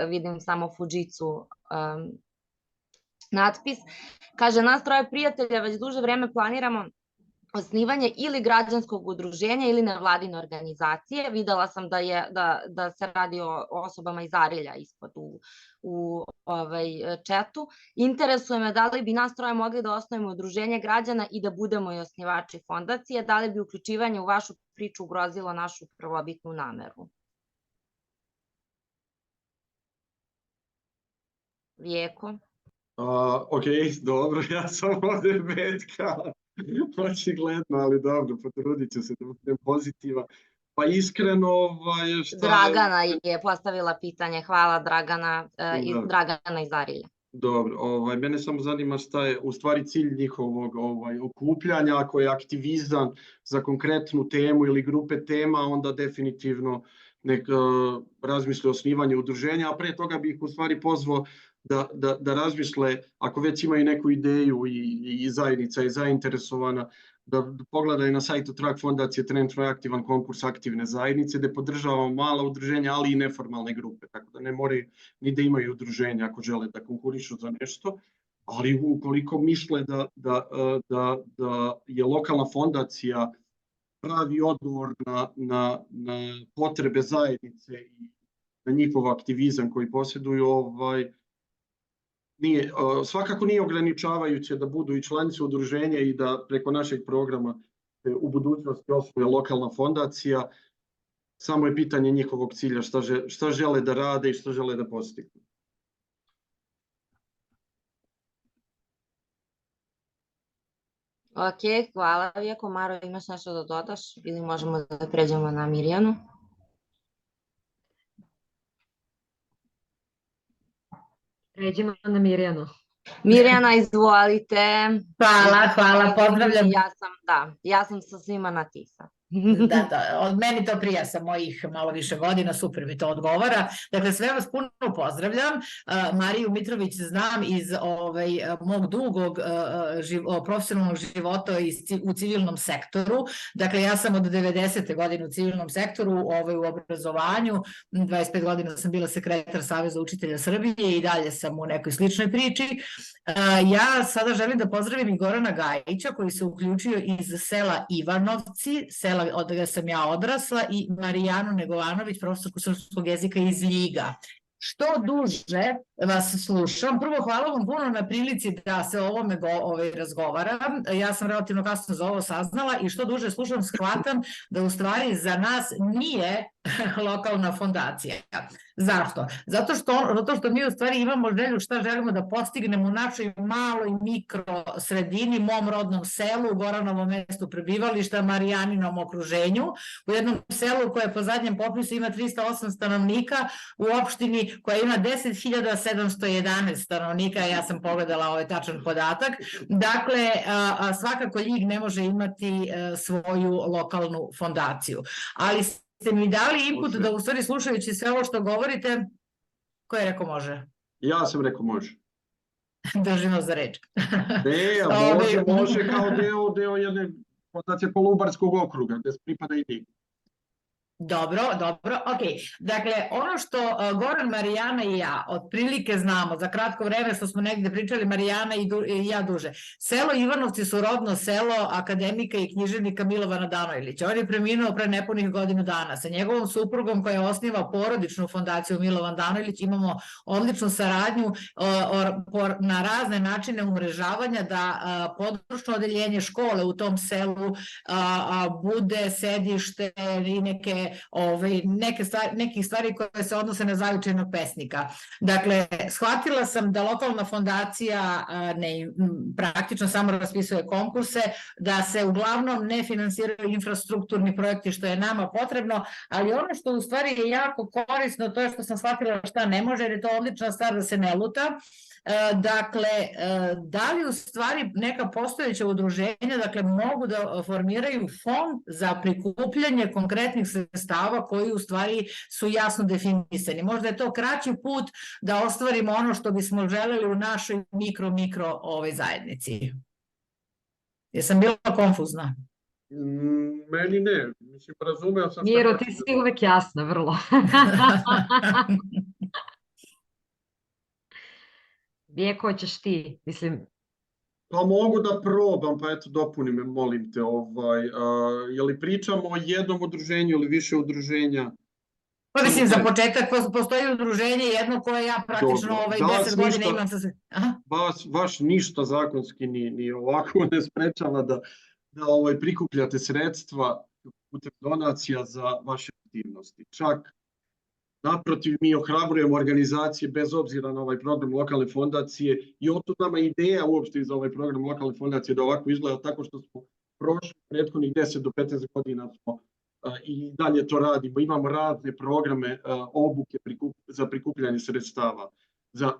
Speaker 5: vidim samo Fujitsu natpis. Kaže, nas troje prijatelja već duže vreme planiramo osnivanje ili građanskog udruženja ili nevladine organizacije. Videla sam da se radi o osobama iz Arilja ispod u četu. Interesuje me da li bi nas troje mogli da osnovimo udruženje građana i da budemo i osnivači fondacije, da li bi uključivanje u vašu priču ugrozilo našu prvobitnu nameru. Vjeko?
Speaker 1: Ok, dobro, ja sam ovdje Betka, očigledno, ali dobro, potrudit ću se da budem pozitivan. Pa iskreno,
Speaker 5: Dragana je postavila pitanje, hvala Dragana, Dragana iz Arilja.
Speaker 1: Dobro, mene samo zanima šta je u stvari cilj njihovog okupljanja, ako je aktivizam za konkretnu temu ili grupe tema, onda definitivno nek razmisle o osnivanju udruženja, a pre toga bih u stvari pozvao da razmisle, ako već imaju neku ideju i zajednica je zainteresovana, da pogledaju na sajtu Trag fondacije, trenutno je aktivan konkurs aktivne zajednice, gde podržavamo mala udruženja, ali i neformalne grupe, tako da ne moraju ni da imaju udruženja ako žele da konkurišu za nešto, ali ukoliko misle da je lokalna fondacija pravi odgovor na potrebe zajednice i na njihov aktivizam koji posjeduju, svakako nije ograničavajuće da budu i članice udruženja i da preko našeg programa u budućnosti osnuje lokalna fondacija. Samo je pitanje njihovog cilja, šta žele da rade i šta žele da postignu.
Speaker 5: Ok, hvala Vjeko. Maro, imaš nešto da dodaš ili možemo da pređemo na Mirjanu?
Speaker 2: Pređemo na Mirjanu.
Speaker 5: Mirjana, izvolite.
Speaker 9: Hvala, pozdravljam.
Speaker 5: Ja sam sa svima na ti sad.
Speaker 9: Da, od meni to prija sa mojih malo više godina, super mi to odgovara. Dakle, sve vas puno pozdravljam. Mariju Mitrović znam iz mog dugog profesionalnog života u civilnom sektoru. Dakle, ja sam od 90. godine u civilnom sektoru, u obrazovanju. 25 godina sam bila sekretar Saveza učitelja Srbije i dalje sam u nekoj sličnoj priči. Ja sada želim da pozdravim i Gorana Gajića koji se uključio iz sela Ivanovci, sela od gde sam ja odrasla, i Marijanu Negovanović, profesorku srpskog jezika iz Ljiga. Što duže vas slušam, prvo hvala vam puno na prilici da se o ovome razgovaram. Ja sam relativno kasno za ovo saznala i što duže slušam shvatam da u stvari za nas nije lokalna fondacija. Zašto? Zato što mi u stvari imamo želju šta želimo da postignemo u našoj maloj mikro sredini, mom rodnom selu, Goranovom mestu prebivališta, Marijaninom okruženju, u jednom selu koje po zadnjem popisu ima 308 stanovnika, u opštini koja ima 10.711 stanovnika, ja sam pogledala ovaj tačan podatak. Dakle, svakako Ljig ne može imati svoju lokalnu fondaciju. Ali ste mi dali input da u stvari slušajući sve ovo što govorite, ko je rekao može?
Speaker 1: Ja sam rekao može.
Speaker 9: Držimo za reč.
Speaker 1: Može kao deo jedne fondacije Kolubarskog okruga, gde pripada i Ljig.
Speaker 9: Dobro, ok. Dakle, ono što Goran, Marijana i ja otprilike znamo, za kratko vreme što smo negde pričali, Marijana i ja duže, selo Ivanovci su rodno selo akademika i književnika Milovana Danojlića. On je preminuo pre nepunih godinu dana. Sa njegovom suprugom koja osniva porodičnu fondaciju Milovan Danojlić imamo odličnu saradnju na razne načine umrežavanja da područno odeljenje škole u tom selu bude sedište i nekih stvari koje se odnose na zavičajnog pesnika. Dakle, shvatila sam da lokalna fondacija praktično samo raspisuje konkurse, da se uglavnom ne finansiraju infrastrukturni projekti što je nama potrebno, ali ono što u stvari je jako korisno, to je što sam shvatila šta ne može, jer je to odlična stvar da se ne luta. Dakle, da li u stvari neka postojeća udruženja mogu da formiraju fond za prikupljanje konkretnih sredstava koji u stvari su jasno definisani. Možda je to kraći put da ostvarimo ono što bismo želeli u našoj mikro zajednici. Jesam bila konfuzna?
Speaker 1: Meni ne, mislim, razumeo sam.
Speaker 2: Miro, ti si uvek jasna, vrlo. Vijeko, hoćeš ti, mislim...
Speaker 1: Pa mogu da probam, pa eto dopuni me, molim te, je li pričamo o jednom udruženju ili više udruženja?
Speaker 9: Pa mislim, za početak postoji udruženje jedno koje ja praktično 10 godina imam sa sve.
Speaker 1: Baš ništa zakonski ni ovako ne sprečava da prikupljate sredstva putem donacija za vaše aktivnosti. Čak naprotiv, mi ohrabrujemo organizacije bez obzira na ovaj program lokalne fondacije i otud nama ideja uopšte za ovaj program lokalne fondacije da ovako izgleda tako što smo prošli prethodnih 10 do 15 godina i dalje to radimo. Imamo razne programe obuke za prikupljanje sredstava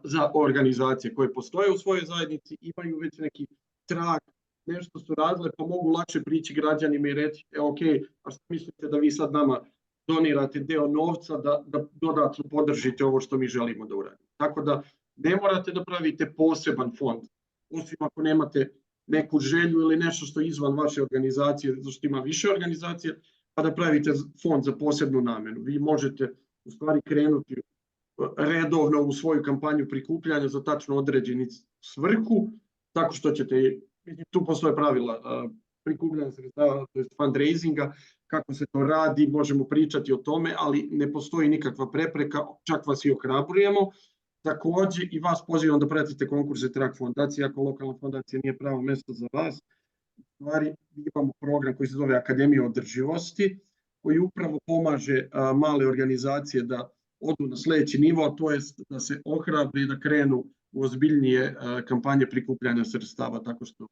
Speaker 1: za organizacije koje postoje u svojoj zajednici, imaju već neki trag, nešto su radile, pa mogu lakše prići građanima i reći, ok, a što mislite da vi sad nama donirate deo novca da dodatno podržite ovo što mi želimo da uradimo. Tako da ne morate da pravite poseban fond, osim ako nemate neku želju ili nešto što je izvan vaše organizacije, zato što ima više organizacija, pa da pravite fond za posebnu namenu. Vi možete u stvari krenuti redovno u svoju kampanju prikupljanja za tačno određenu svrhu, tako što ćete, tu postoje pravila prikupljanja sredstava, to je fundraisinga, kako se to radi, možemo pričati o tome, ali ne postoji nikakva prepreka, čak vas i ohrabrujemo. Takođe i vas pozivam da pratite konkurse Trak fondacije, ako lokalna fondacija nije pravo mesto za vas. U stvari imamo program koji se zove Akademija održivosti, koji upravo pomaže male organizacije da odu na sledeći nivo, a to je da se ohrabre i da krenu u ozbiljnije kampanje prikupljanja sredstava, tako što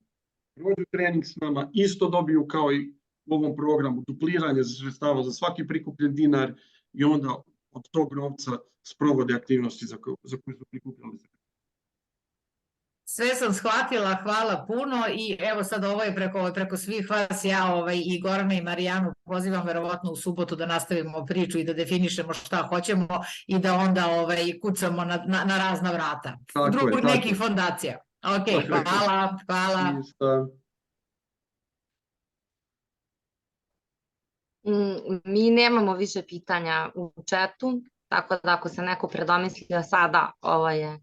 Speaker 1: prođu trening s nama, isto dobiju kao i u ovom programu dupliranje sredstava za svaki prikupljen dinar i onda od tog novca sprovode aktivnosti za koje su prikupljali.
Speaker 9: Sve sam shvatila, hvala puno i evo sad ovo je preko svih vas, ja i Gorana i Marijanu pozivam verovatno u subotu da nastavimo priču i da definišemo šta hoćemo i da onda kucamo na razna vrata. Drugih nekih fondacija. Ok, hvala.
Speaker 5: Mi nemamo više pitanja u četu, tako da ako se neko predomislio sada, ovo je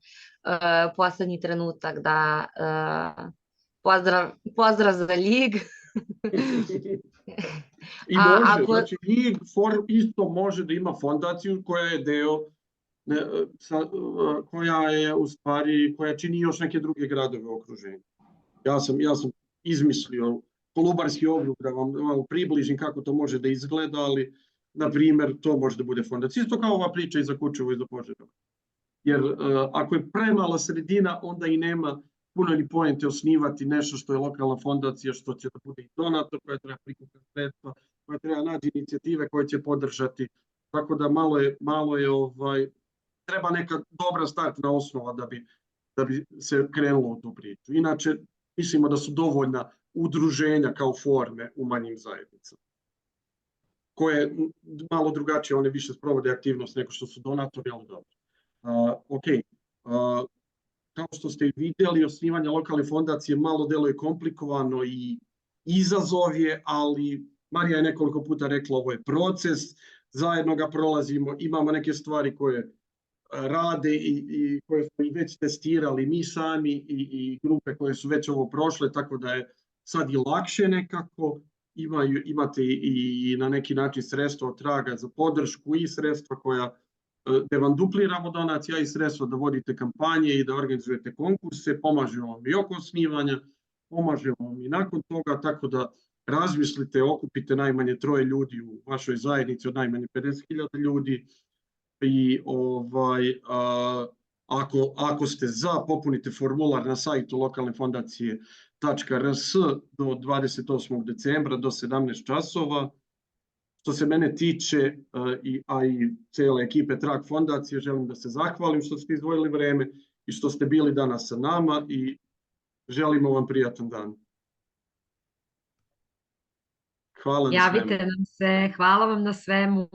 Speaker 5: poslednji trenutak da pozdrav za Ljig.
Speaker 1: I može, znači Ljig isto može da ima fondaciju koja je deo, koja je u stvari, koja čini još neke druge gradove u okruženju. Ja sam izmislio Kolubarski okrug da vam malo približim kako to može da izgleda, ali na primjer to može da bude fondacija. Isto kao ova priča i za Kučevo i za Požarevac. Jer ako je premala sredina, onda i nema puno ni poente osnivati nešto što je lokalna fondacija, što će da bude i donator, koja treba prikupiti sredstva, koja treba naći inicijative koje će podržati. Tako da malo je treba neka dobra startna osnova da bi se krenulo u tu priču. Inače, mislimo da su dovoljna udruženja kao forme u manjim zajednicama, koje malo drugačije, one više sprovode aktivnost nego što su donatori, ali dobro. Ok, kao što ste vidjeli, osnivanje lokalne fondacije malo deluje komplikovano i izazov je, ali Marija je nekoliko puta rekla ovo je proces, zajedno ga prolazimo, imamo neke stvari koje rade i koje smo i već testirali mi sami i grupe koje su već ovo prošle, tako da je sad i lakše nekako. Imate i na neki način sredstva od traga za podršku i sredstva koja gde vam dupliramo donacija i sredstva da vodite kampanje i da organizujete konkurse, pomažemo vam i oko osnivanja, pomažemo vam i nakon toga, tako da razmislite, okupite najmanje 3 ljudi u vašoj zajednici od najmanje 50.000 ljudi i ako ste za, popunite formular na sajtu lokalne fondacije.rs do 28. decembra do 17 časova. Što se mene tiče, a i cele ekipe Trag fondacije, želim da se zahvalim što ste izdvojili vreme i što ste bili danas sa nama i želimo vam prijatan dan. Hvala na svemu.
Speaker 2: Javite nam se, hvala vam na svemu.